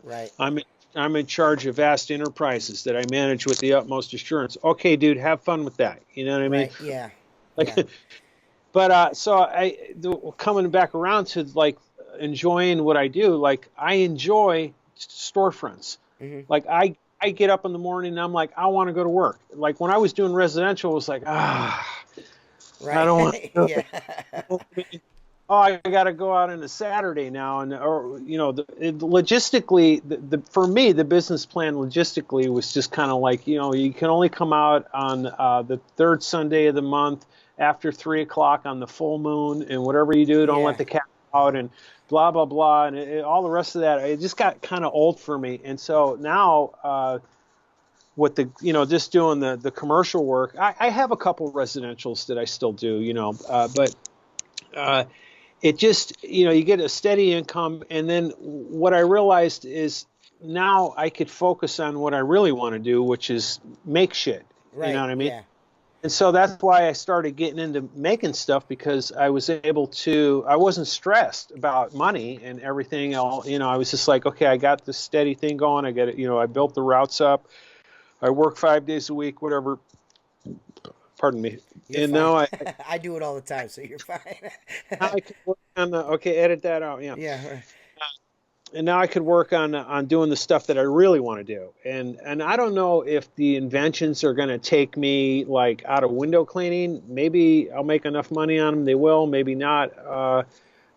right. I'm in charge of vast enterprises that I manage with the utmost assurance. Okay, dude, have fun with that. You know what I mean? Right. Yeah. But coming back around to enjoying what I do, I enjoy storefronts. Mm-hmm. Like I get up in the morning and I'm like, I want to go to work. Like when I was doing residential, it was like, right. I don't want to. Yeah. I got to go out on a Saturday now, logistically, for me, the business plan logistically was just kind of like, you can only come out on the third Sunday of the month after 3:00 on the full moon, and whatever you do, don't let the cat out and blah blah blah, and all the rest of that. It just got kind of old for me, and so now. With the just doing the commercial work, I have a couple residentials that I still do, but it just you get a steady income, and then what I realized is now I could focus on what I really want to do, which is make shit. Right. You know what I mean? Yeah. And so that's why I started getting into making stuff, because I was able to. I wasn't stressed about money and everything. I was just like, okay, I got this steady thing going. I get it. I built the routes up. I work 5 days a week, whatever. Pardon me. You're and fine. now I do it all the time, so you're fine. now I can work on edit that out. Yeah. Yeah. Right. And now I could work on doing the stuff that I really want to do. And I don't know if the inventions are going to take me like out of window cleaning. Maybe I'll make enough money on them. They will, maybe not.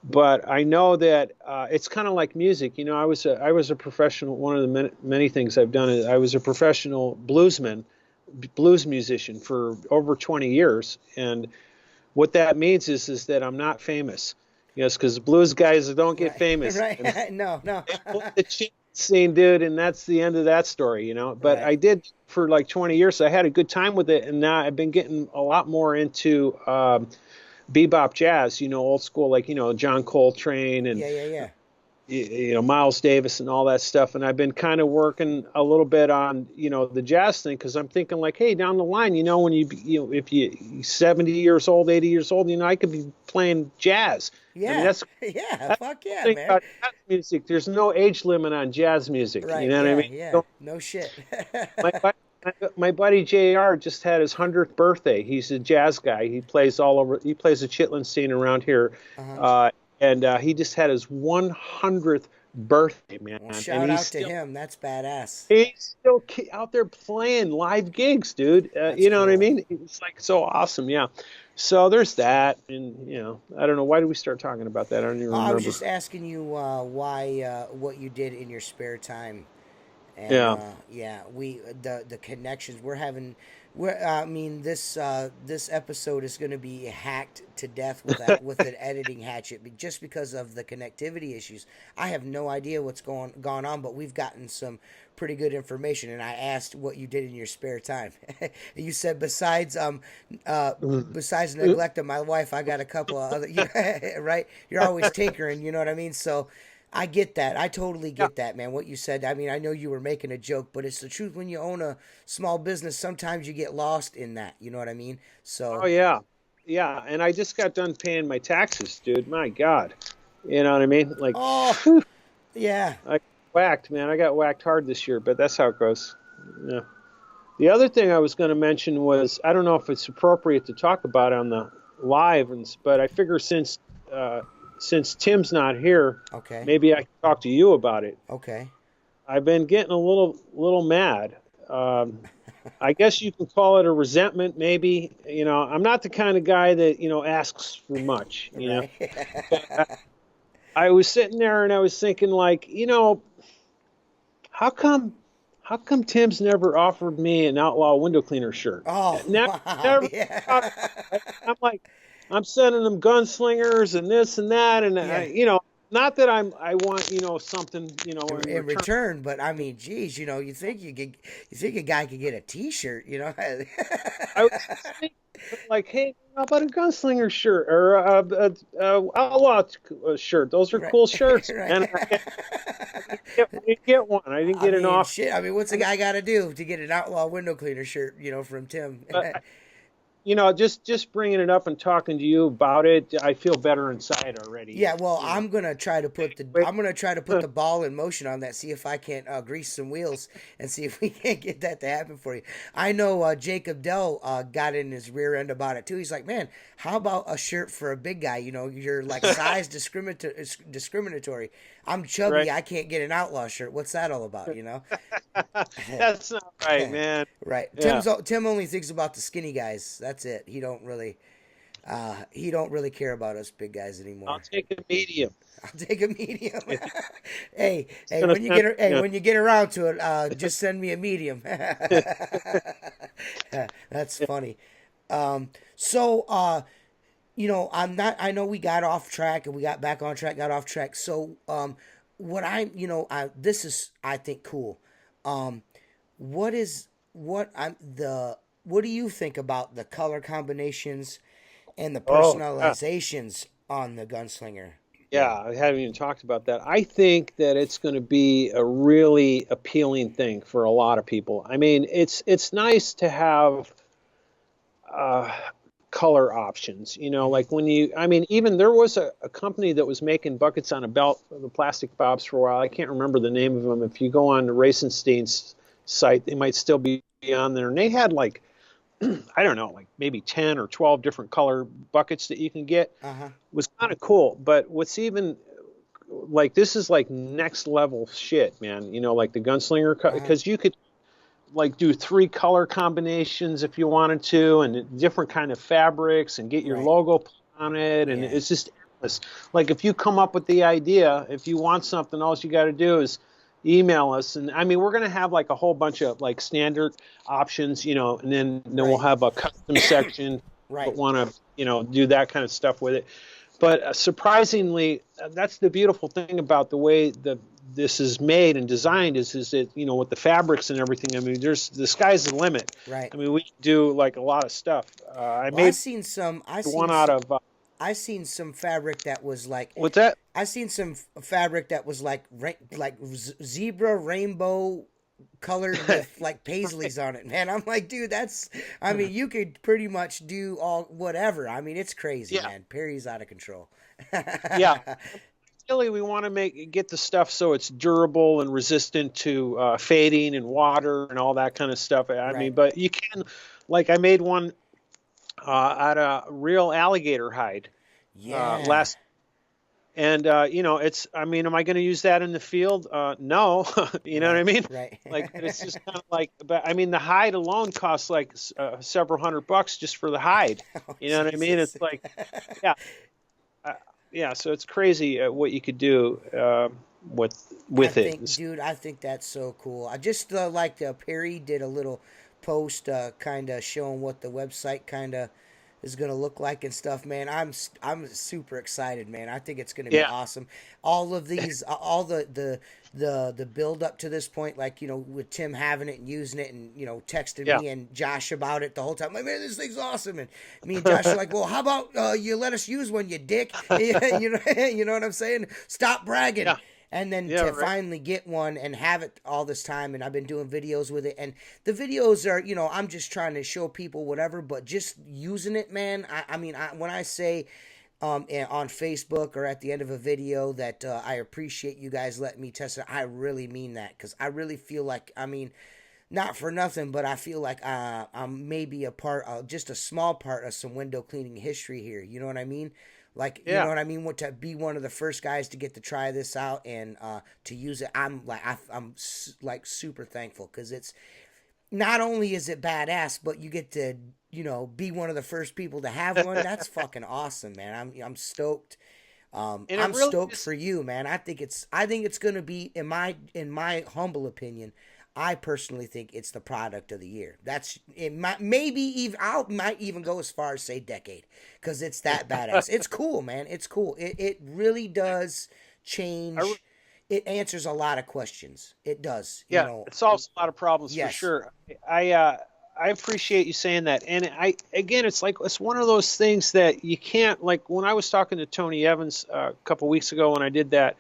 But I know that it's kind of like music. I was a professional. One of the many things I've done is I was a professional blues musician for over 20 years. And what that means is that I'm not famous. Yes, because blues guys don't get famous. Right. No. The chant scene, dude, and that's the end of that story. But Right. I did for like 20 years. So I had a good time with it, and now I've been getting a lot more into bebop jazz, old school, like, John Coltrane and, Yeah. Miles Davis and all that stuff. And I've been kind of working a little bit on, the jazz thing, because I'm thinking like, hey, down the line, when if you 70 years old, 80 years old, I could be playing jazz. Yeah. I mean, that's Fuck yeah, the thing man. about jazz music. There's no age limit on jazz music. Right. You know what I mean? Yeah. So No shit. my buddy JR just had his 100th birthday. He's a jazz guy. He plays all over. He plays the Chitlin scene around here, and he just had his 100th birthday, man. Well, shout and out to him. That's badass. He's still out there playing live gigs, dude. You know what I mean? It's like so awesome, yeah. So there's that, and I don't know, why did we start talking about that? I don't even remember. I was just asking you why what you did in your spare time. And, the connections we're having. I mean, this episode is going to be hacked to death with an editing hatchet, just because of the connectivity issues. I have no idea what's gone on, but we've gotten some pretty good information. And I asked what you did in your spare time. You said besides neglect of my wife, I got a couple of other. Right? You're always tinkering. You know what I mean? So. I get that. I totally get that, man. What you said. I mean, I know you were making a joke, but it's the truth. When you own a small business, sometimes you get lost in that. You know what I mean? So. Oh yeah. And I just got done paying my taxes, dude. My God. You know what I mean? Like. Oh. Yeah. I got whacked, man. I got whacked hard this year, but that's how it goes. Yeah. The other thing I was going to mention was, I don't know if it's appropriate to talk about on the live, but I figure since Tim's not here, okay, maybe I can talk to you about it. Okay. I've been getting a little mad. I guess you can call it a resentment, maybe. I'm not the kind of guy that, asks for much, know. I was sitting there and I was thinking, like, how come Tim's never offered me an Outlaw window cleaner shirt? Oh, never. Yeah. I'm like, I'm sending them gunslingers and this and that, and not that I want something in return, but I mean, geez, you think a guy could get a T-shirt, I was thinking, like, hey, how about a gunslinger shirt or a outlaw shirt? Those are cool shirts, right. And I didn't get one. I didn't get an offer. Shit, I mean, what's a guy got to do to get an outlaw window cleaner shirt, from Tim? Just bringing it up and talking to you about it, I feel better inside already. Yeah, well, I'm gonna try to put the ball in motion on that. See if I can't grease some wheels and see if we can't get that to happen for you. I know Jacob Dell got in his rear end about it too. He's like, man, how about a shirt for a big guy? You're like size discriminatory. I'm chubby. Right. I can't get an outlaw shirt. What's that all about? That's not right, man. Right. Yeah. Tim only thinks about the skinny guys. That's it. He don't really care about us big guys anymore. I'll take a medium. Hey, when you get around to it, just send me a medium. That's funny. I know we got off track and we got back on track, got off track. So, this is, I think, cool. Um, what do you think about the color combinations and the Oh, yeah. personalizations on the Gunslinger? Yeah, I haven't even talked about that. I think that it's going to be a really appealing thing for a lot of people. I mean, it's nice to have uh, color options. Hmm. Like I mean, even there was a company that was making buckets on a belt, the plastic bobs for a while. I can't remember the name of them. If you go on the Racenstein's site, they might still be on there. And they had like, I don't know, like maybe 10 or 12 different color buckets that you can get. Uh huh. It was kind of cool. But what's even like, this is like next level shit, man. Like the Gunslinger, Uh huh. because you could like do 3 color combinations if you wanted to, and different kind of fabrics, and get your Right. logo put on it, and Yeah. it's just endless. Like if you come up with the idea, if you want something, all you got to do is email us. And I mean, we're going to have like a whole bunch of like standard options, and then we'll Right. have a custom section Right. but want to do that kind of stuff with it. But surprisingly, that's the beautiful thing about the way this is made and designed is that with the fabrics and everything. I mean, there's the sky's the limit. Right. I mean, we can do like a lot of stuff. I Well, I made seen some. one out of I seen some fabric that was like. what's that? I seen some fabric that was like zebra rainbow colored with like paisleys on it. Man, I'm like, dude, that's. I mean, you could pretty much do all whatever. I mean, it's crazy, Yeah, man. Perry's out of control. yeah. Really, we want to get the stuff so it's durable and resistant to fading and water and all that kind of stuff. I Right. mean, but you can, like, I made one out of real alligator hide Yeah. last, and it's. I mean, am I going to use that in the field? No, you know what I Right. mean. Right. Like, it's just kind of like, but I mean, the hide alone costs like several $100 just for the hide. Oh, You know what I mean? Jesus. It's like, yeah. Uh, yeah, so it's crazy what you could do with it. Dude, I think that's so cool. I just like Perry did a little post, kind of showing what the website kind of is gonna look like and stuff. Man, I'm super excited, man. I think it's gonna be Yeah, awesome. All of these, all the build up to this point, like with Tim having it and using it, and texting yeah, me and Josh about it the whole time. Like, man, this thing's awesome. And me and Josh are like, well, how about you let us use one, you dick? You know what I'm saying? Stop bragging. yeah, And then yeah, to right. finally get one and have it all this time, and I've been doing videos with it, and the videos are, I'm just trying to show people whatever, but just using it, man. I mean, when I say on Facebook or at the end of a video that I appreciate you guys letting me test it, I really mean that, because I really feel like, I mean, not for nothing, but I feel like I'm maybe a part, just a small part of some window cleaning history here. You know what I mean? Like, you know Yeah, what I mean? To be one of the first guys to get to try this out and to use it, like super thankful, because it's not only is it badass, but you get to be one of the first people to have one. That's fucking awesome, man. I'm stoked. and it I'm really stoked is. for you, man. I think it's gonna be, in my humble opinion. I personally think it's the product of the year. That's it. Maybe even I might even go as far as say decade, because it's that badass. It's cool, man. It's cool. It really does I, re- change. It answers a lot of questions. It does. yeah, it solves a lot of problems for Yes. sure. I appreciate you saying that, and again, it's like it's one of those things that you can't, like when I was talking to Tony Evans a couple weeks ago when I did that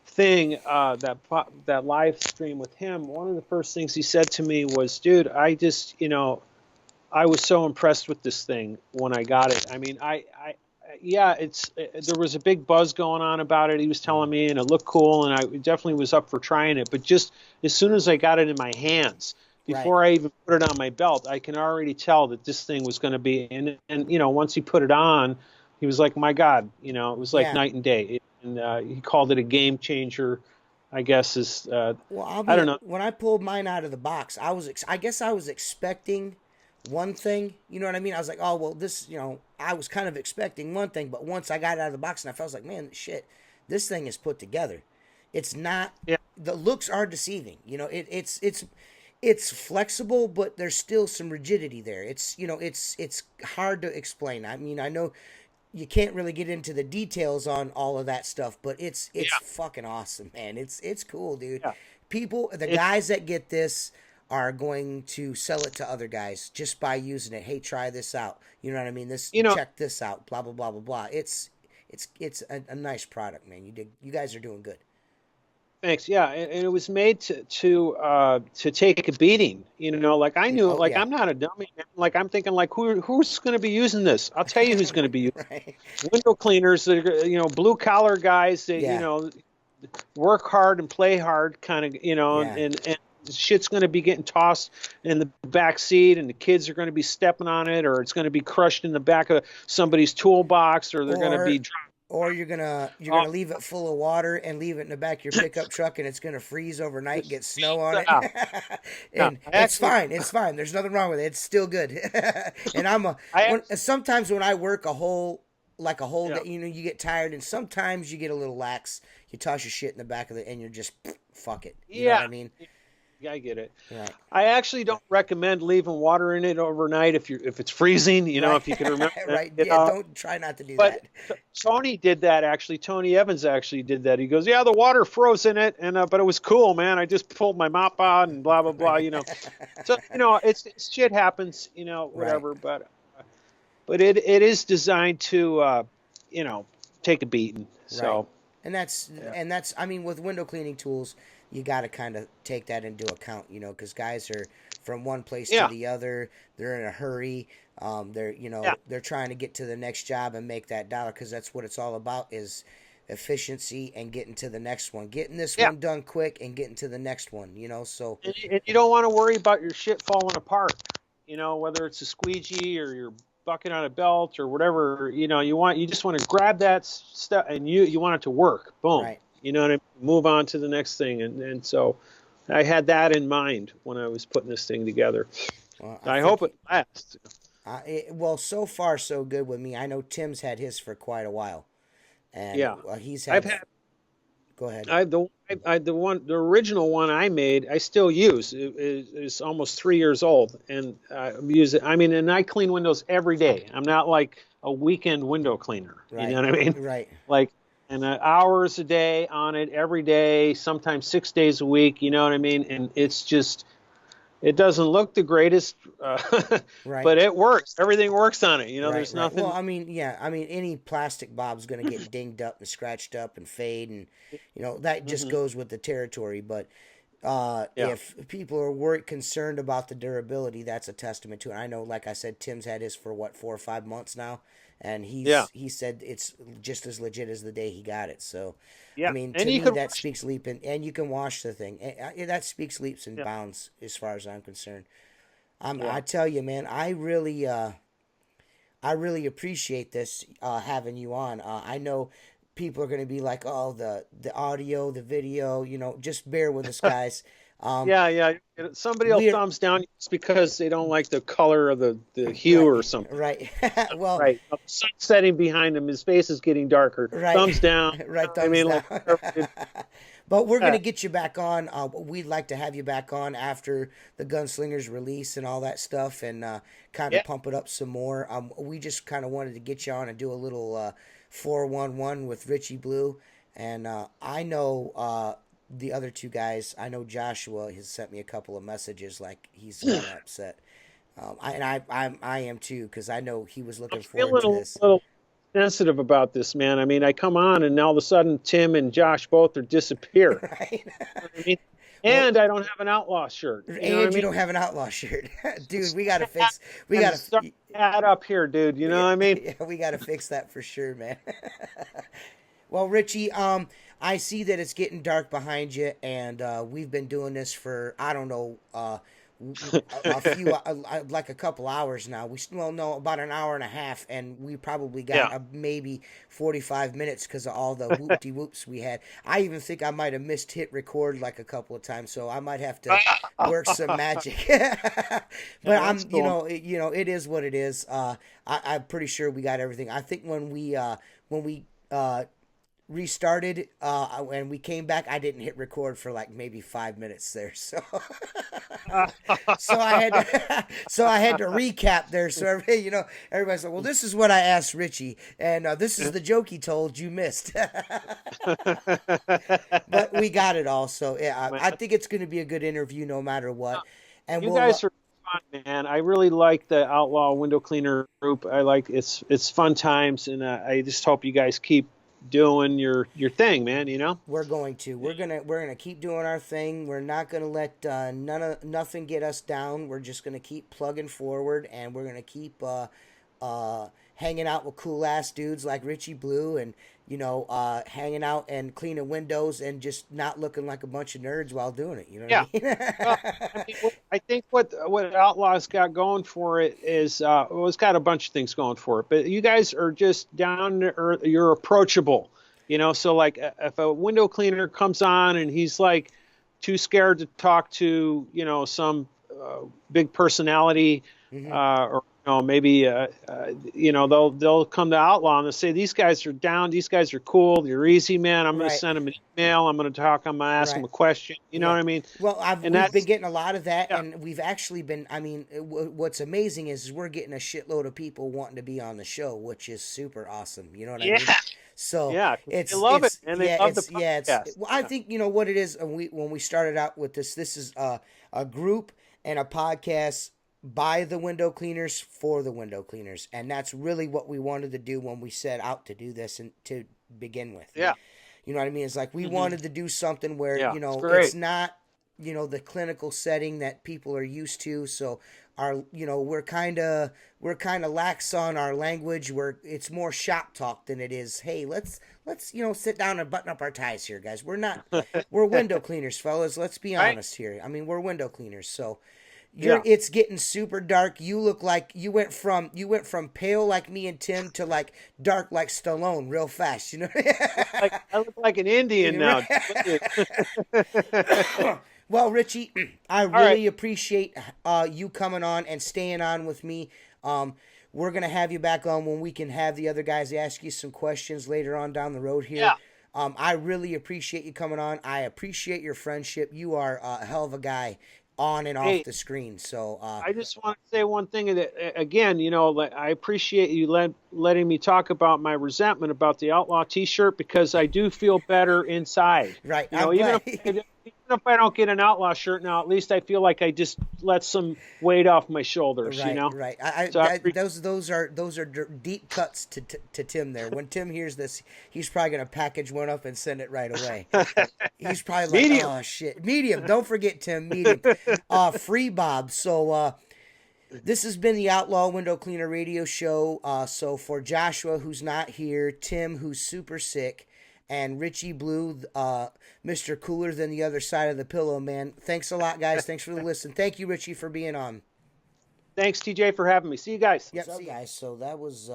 thing, that live stream with him. One of the first things he said to me was, "Dude, I just, I was so impressed with this thing when I got it. I mean, yeah, there was a big buzz going on about it. He was telling Mhm. me, and it looked cool, and I definitely was up for trying it. But just as soon as I got it in my hands, Right. before I even put it on my belt, I can already tell that this thing was going to be. And once he put it on, he was like, "My God, it was like Yeah. night and day." And he called it a game changer. I guess is Well, I don't know. when I pulled mine out of the box, I guess I was expecting one thing. You know what I mean? I was like, oh well, this, I was kind of expecting one thing, but once I got it out of the box, and I felt like, man, shit, this thing is put together. It's not. Yeah, The looks are deceiving. It's flexible, but there's still some rigidity there. It's hard to explain. I mean, I know you can't really get into the details on all of that stuff, but it's Yeah. fucking awesome, man. It's cool, dude. Yeah. The It, guys that get this are going to sell it to other guys just by using it. Hey, try this out. You know what I mean? you know, Check this out. Blah blah blah blah blah. It's a nice product, man. You guys are doing good. thanks. Yeah, and it was made to take a beating. Like I knew, Oh like yeah, I'm not a dummy. Like I'm thinking, like who's going to be using this? I'll tell you who's going to be using right. window cleaners. That are, blue collar guys that Yeah, work hard and play hard, kind of, yeah. and shit's going to be getting tossed in the back seat, and the kids are going to be stepping on it, or it's going to be crushed in the back of somebody's toolbox, or they're going to be Or you're gonna leave it full of water and leave it in the back of your pickup truck, and it's gonna freeze overnight, get snow on it, Yeah. and Yeah, it's fine. It's fine. There's nothing wrong with it. It's still good. And sometimes when I work a whole Yeah. day, you get tired, and sometimes you get a little lax. You toss your shit in the back of it, and you're just fuck it. You know what I mean? Yeah, I get it. Right. I actually don't recommend leaving water in it overnight if it's freezing. Right. If you can remember. Right. You Yeah. know. Don't try not to do But that. Tony did that actually. Tony Evans actually did that. He goes, "Yeah, the water froze in it, and but it was cool, man. I just pulled my mop out and blah blah blah." So it's shit happens. Whatever. Right. But it is designed to take a beating. So. Right. And that's I mean, with window cleaning tools, you got to kind of take that into account, because guys are from one place to Yeah. the other. They're in a hurry. They're Yeah. they're trying to get to the next job and make that dollar, because that's what it's all about, is efficiency and getting to the next one, getting this Yeah. one done quick and getting to the next one. So And you don't want to worry about your shit falling apart. Whether it's a squeegee or your bucket on a belt or whatever. You just want to grab that stuff and you want it to work. Boom. right. You know what I mean? Move on to the next thing. And so I had that in mind when I was putting this thing together. Well, I hope it lasts. well, so far so good with me. I know Tim's had his for quite a while, and Yeah. he's I've had. had Go ahead. the original one I made, I still use. It's almost 3 years old, and I use it. I mean, and I clean windows every day. I'm not like a weekend window cleaner. Right. You know what I mean? Right. Like, and hours a day on it every day, sometimes 6 days a week. You know what I mean? And it's just, it doesn't look the greatest, Right. but it works. Everything works on it. Right, There's right. nothing. Well, I mean, yeah, any plastic bob's gonna get dinged up and scratched up and fade, and that just goes with the territory. But Yeah. if people are concerned about the durability, that's a testament to it. I know, like I said, Tim's had his for 4 or 5 months now, and he said it's just as legit as the day he got it. So, Yeah. I mean, And to you me, can that wash- speaks leap, and you can wash the thing. That speaks leaps and Yeah. bounds as far as I'm concerned. Yeah. I tell you, man, I really appreciate this, having you on. I know people are going to be like, "Oh, the audio, the video," just bear with us, guys. Yeah. Somebody will we're- thumbs down just because they don't like the color of the hue or something. Right. Well, Right. The sun's setting behind him. His face is getting darker. Right. Thumbs down. Right, I mean, thumbs like, but we're going to get you back on. We'd like to have you back on after the Gunslingers release and all that stuff, and kind of Yeah. pump it up some more. We just kind of wanted to get you on and do a little 411 with Richie Blue. And I know the other two guys. I know Joshua has sent me a couple of messages like he's kind of upset. I am too, because I know he was looking I'm forward feeling to this. a little sensitive about this, man. I mean, I come on and all of a sudden Tim and Josh both are disappear. Right? I mean, and I don't have an outlaw shirt. You know what I And you mean? don't have an outlaw shirt. Dude, we got to fix. We And got start to add up here, dude. You know what I mean? Yeah, we got to fix that for sure, man. Well, Richie, I see that it's getting dark behind you, and we've been doing this for, I don't know, a few, like a couple hours now. No, about an hour and a half, and we probably got Yeah. maybe 45 minutes because of all the whoop-de-whoops we had. I even think I might have missed hit record like a couple of times, so I might have to work some magic. But that's cool. it is what it is. I'm pretty sure we got everything. I think when we restarted, and we came back. I didn't hit record for like maybe 5 minutes there, so so I had to recap there. So everybody's like, "Well, this is what I asked Richie, and this is the joke he told you missed." But we got it all. So yeah, I think it's going to be a good interview no matter what. And You we'll guys are fun, man. I really like the Outlaw Window Cleaner group. I like it's fun times, and I just hope you guys keep doing your thing, man. we're gonna keep doing our thing. We're not gonna let nothing get us down. We're just gonna keep plugging forward, and we're gonna keep hanging out with cool ass dudes like Richie Blue, and hanging out and cleaning windows and just not looking like a bunch of nerds while doing it. You know what I mean? Well, I think what Outlaw's got going for it is it's got a bunch of things going for it, but you guys are just down to earth. You're approachable, So like if a window cleaner comes on and he's like too scared to talk to some big personality, or maybe they'll come to Outlaw and they'll say, these guys are down, these guys are cool, you're easy, man. I'm going to send them an email, I'm going to talk, I'm going to ask them a question. You know what I mean? Well, we've been getting a lot of that, and we've actually been. I mean, what's amazing is we're getting a shitload of people wanting to be on the show, which is super awesome. You know what I mean? So they love it, and they love the podcast. Well, I think what it is. When we started out with this is a group and a podcast by the window cleaners for the window cleaners, and that's really what we wanted to do when we set out to do this and to begin with. Yeah, you know what I mean? It's like we wanted to do something where it's not the clinical setting that people are used to. So we're kind of lax on our language. It's more shop talk than it is, hey, let's sit down and button up our ties here, guys. We're window cleaners, fellas. Let's be honest here. I mean, we're window cleaners, so. It's getting super dark. You look like you went from pale like me and Tim to like dark like Stallone real fast. I look like an Indian now. Well, Richie, I really appreciate you coming on and staying on with me. We're gonna have you back on when we can have the other guys ask you some questions later on down the road here. I really appreciate you coming on. I appreciate your friendship. You are a hell of a guy on and off the screen. So I just want to say one thing that, again, I appreciate you letting me talk about my resentment about the Outlaw t-shirt, because I do feel better inside. Right. Even if I don't get an Outlaw shirt now, at least I feel like I just let some weight off my shoulders. Right. Those are deep cuts to Tim there. When Tim hears this, he's probably gonna package one up and send it right away. He's probably like, medium. Oh shit, medium. Don't forget, Tim, medium. Free Bob. So this has been the Outlaw Window Cleaner Radio Show. So for Joshua, who's not here, Tim, who's super sick, and Richie Blue, Mr. Cooler Than the Other Side of the Pillow, man. Thanks a lot, guys. Thanks for the listen. Thank you, Richie, for being on. Thanks, TJ, for having me. See you guys. Yep, see you guys. So that was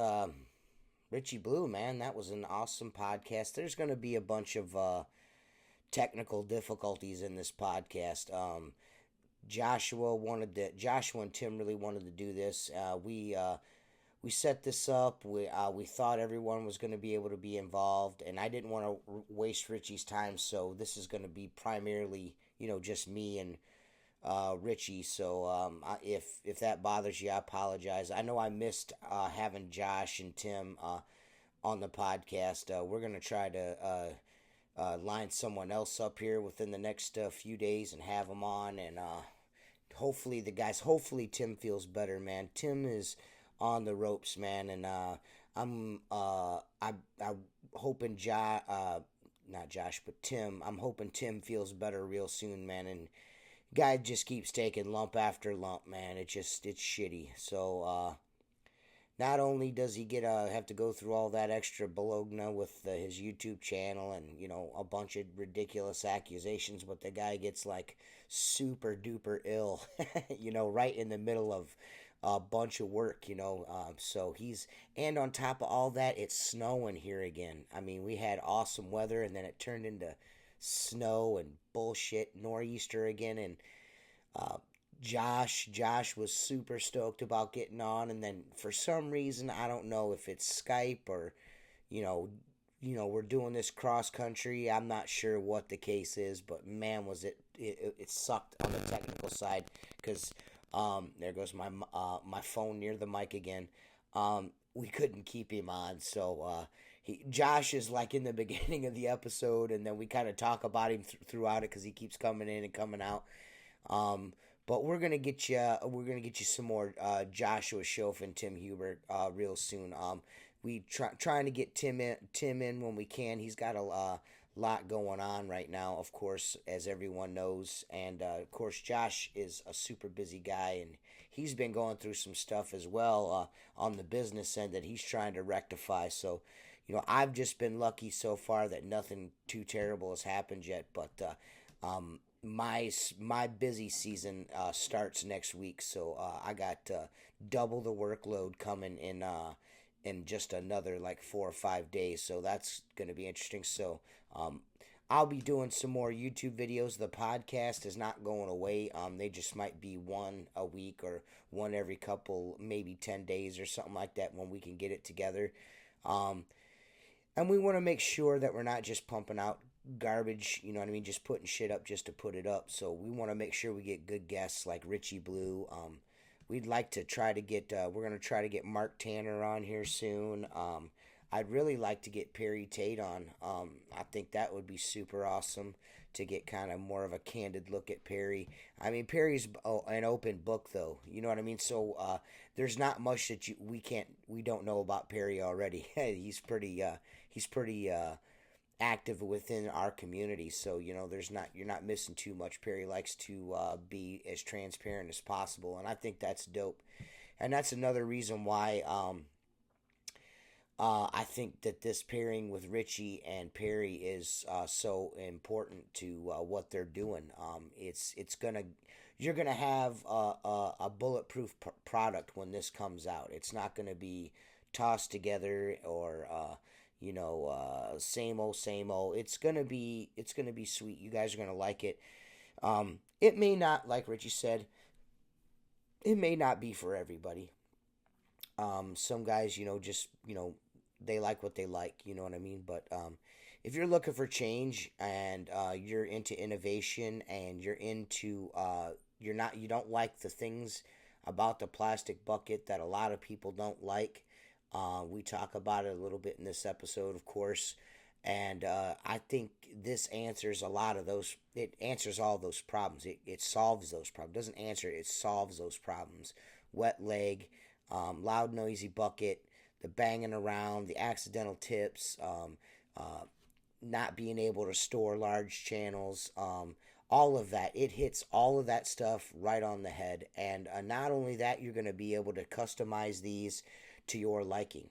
Richie Blue, man. That was an awesome podcast. There's going to be a bunch of technical difficulties in this podcast. Joshua and Tim really wanted to do this. We set this up. We thought everyone was going to be able to be involved, and I didn't want to waste Richie's time, so this is going to be primarily, just me and Richie. So if that bothers you, I apologize. I know I missed having Josh and Tim on the podcast. We're going to try to line someone else up here within the next few days and have them on, and hopefully Tim feels better, man. Tim is on the ropes, man, and I'm hoping not Josh, but Tim. I'm hoping Tim feels better real soon, man. And guy just keeps taking lump after lump, man. It's shitty. So not only does he have to go through all that extra bologna with his YouTube channel and a bunch of ridiculous accusations, but the guy gets like super duper ill, right in the middle of a bunch of work, so and on top of all that, it's snowing here again. I mean, we had awesome weather, and then it turned into snow and bullshit, nor'easter again, and Josh was super stoked about getting on, and then for some reason, I don't know if it's Skype or, we're doing this cross country. I'm not sure what the case is, but man, was it sucked on the technical side because there goes my phone near the mic again. We couldn't keep him on, so Josh is like in the beginning of the episode, and then we kind of talk about him throughout it because he keeps coming in and coming out. But we're gonna get you. We're gonna get you some more Joshua Schoaf and Tim Hubert real soon. We trying to get Tim in when we can. He's got a lot going on right now, of course, as everyone knows, and of course Josh is a super busy guy, and he's been going through some stuff as well on the business end that he's trying to rectify. So, I've just been lucky so far that nothing too terrible has happened yet, but my busy season starts next week, so I got double the workload coming in just another like 4 or 5 days, so that's going to be interesting. So I'll be doing some more YouTube videos. The podcast is not going away. They just might be one a week or one every couple, maybe 10 days or something like that when we can get it together. And we want to make sure that we're not just pumping out garbage, you know what I mean, just putting shit up just to put it up. So we want to make sure we get good guests like Richie Blue. We'd like to try to get, we're going to try to get Mark Tanner on here soon. I'd really like to get Perry Tate on. I think that would be super awesome to get kind of more of a candid look at Perry. I mean, Perry's an open book, though. You know what I mean? So there's not much that we don't know about Perry already. he's pretty active within our community. So you're not missing too much. Perry likes to be as transparent as possible, and I think that's dope. And that's another reason why I think that this pairing with Richie and Perry is so important to what they're doing. You're gonna have a bulletproof product when this comes out. It's not gonna be tossed together or same old same old. It's gonna be sweet. You guys are gonna like it. It may not, like Richie said, it may not be for everybody. Some guys, they like what they like, you know what I mean? But if you're looking for change and you're into innovation and you're into you don't like the things about the plastic bucket that a lot of people don't like, we talk about it a little bit in this episode, of course. And I think this answers a lot of those. It answers all those problems. It solves those problems. It doesn't answer it. It solves those problems. Wet leg, loud, noisy bucket, the banging around, the accidental tips, not being able to store large channels, all of that. It hits all of that stuff right on the head. And not only that, you're going to be able to customize these to your liking.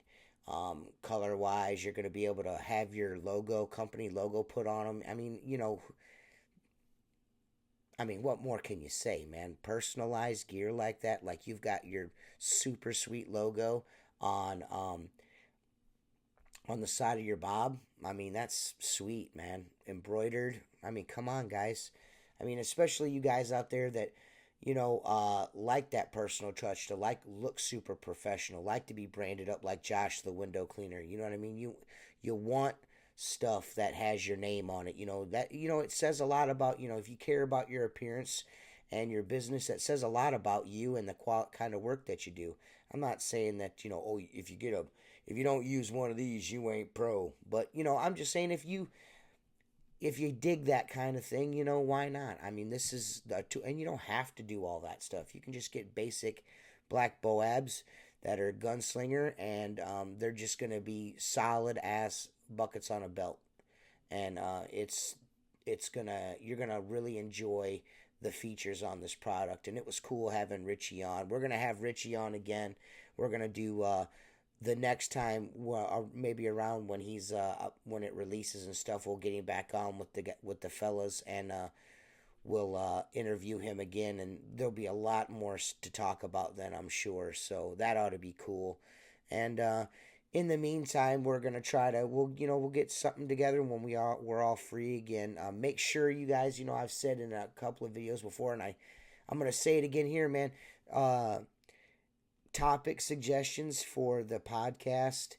Color wise, you're going to be able to have your company logo put on them. I mean, what more can you say, man? Personalized gear like that, like you've got your super sweet logo on the side of your bob. I mean, that's sweet, man. Embroidered. I mean, come on, guys. I mean, especially you guys out there that like that personal touch, to look super professional, like to be branded up like Josh the window cleaner. You know what I mean? You want stuff that has your name on it. It says a lot about, if you care about your appearance and your business, that says a lot about you and the kind of work that you do. I'm not saying that, if you don't use one of these, you ain't pro. But, I'm just saying if you dig that kind of thing, why not? I mean, this is and you don't have to do all that stuff. You can just get basic black Boabs that are Gunslinger, and they're just going to be solid ass buckets on a belt. And you're going to really enjoy the features on this product. And it was cool having Richie on. We're going to have Richie on again. We're going to do the next time, or maybe around when he's when it releases and stuff, we'll get him back on with the fellas, and we'll interview him again, and there'll be a lot more to talk about then, I'm sure. So that ought to be cool. And in the meantime, we're gonna try to we'll get something together when we're all free again. Make sure you guys, I've said in a couple of videos before, and I'm gonna say it again here, man. Topic suggestions for the podcast.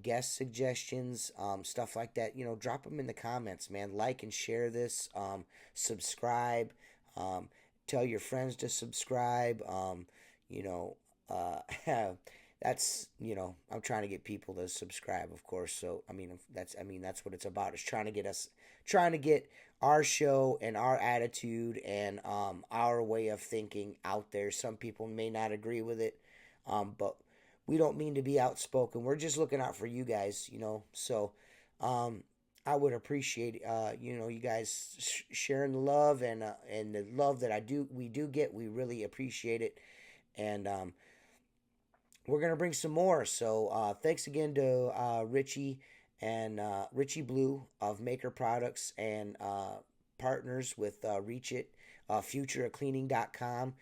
guest suggestions, stuff like that, drop them in the comments, man. Like and share this, subscribe, tell your friends to subscribe, you know, that's, I'm trying to get people to subscribe, of course. So, that's what it's about. It's trying to get our show and our attitude and, our way of thinking out there. Some people may not agree with it, but we don't mean to be outspoken. We're just looking out for you guys, So, I would appreciate, you guys sharing the love and the love that we do get. We really appreciate it, and we're gonna bring some more. So, thanks again to Richie and Richie Blue of Maker Products and partners with Reach It, futureofcleaning.com.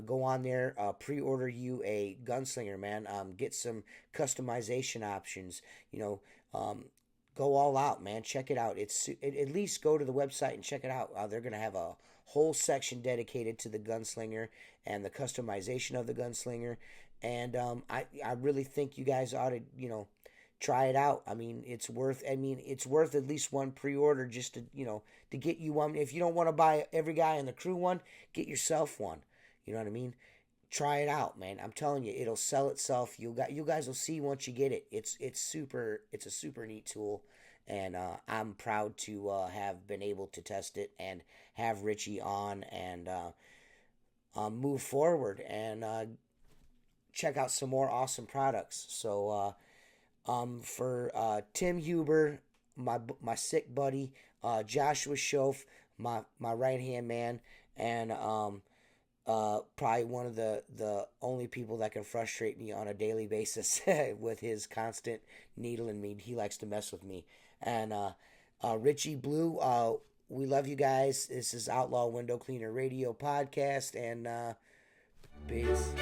Go on there, pre-order you a Gunslinger, man. Get some customization options. Go all out, man. Check it out. At least go to the website and check it out. They're gonna have a whole section dedicated to the Gunslinger and the customization of the Gunslinger. And I really think you guys ought to try it out. It's worth at least one pre-order just to get you one. If you don't want to buy every guy in the crew one, get yourself one. You know what I mean? Try it out, man. I'm telling you, it'll sell itself. You guys will see once you get it. It's a super neat tool, and I'm proud to have been able to test it and have Richie on and move forward and check out some more awesome products. So for Tim Huber, my sick buddy, Joshua Schoaf, my right hand man, and probably one of the only people that can frustrate me on a daily basis with his constant needling me. He likes to mess with me. And Richie Blue, we love you guys. This is Outlaw Window Cleaner Radio Podcast, and peace.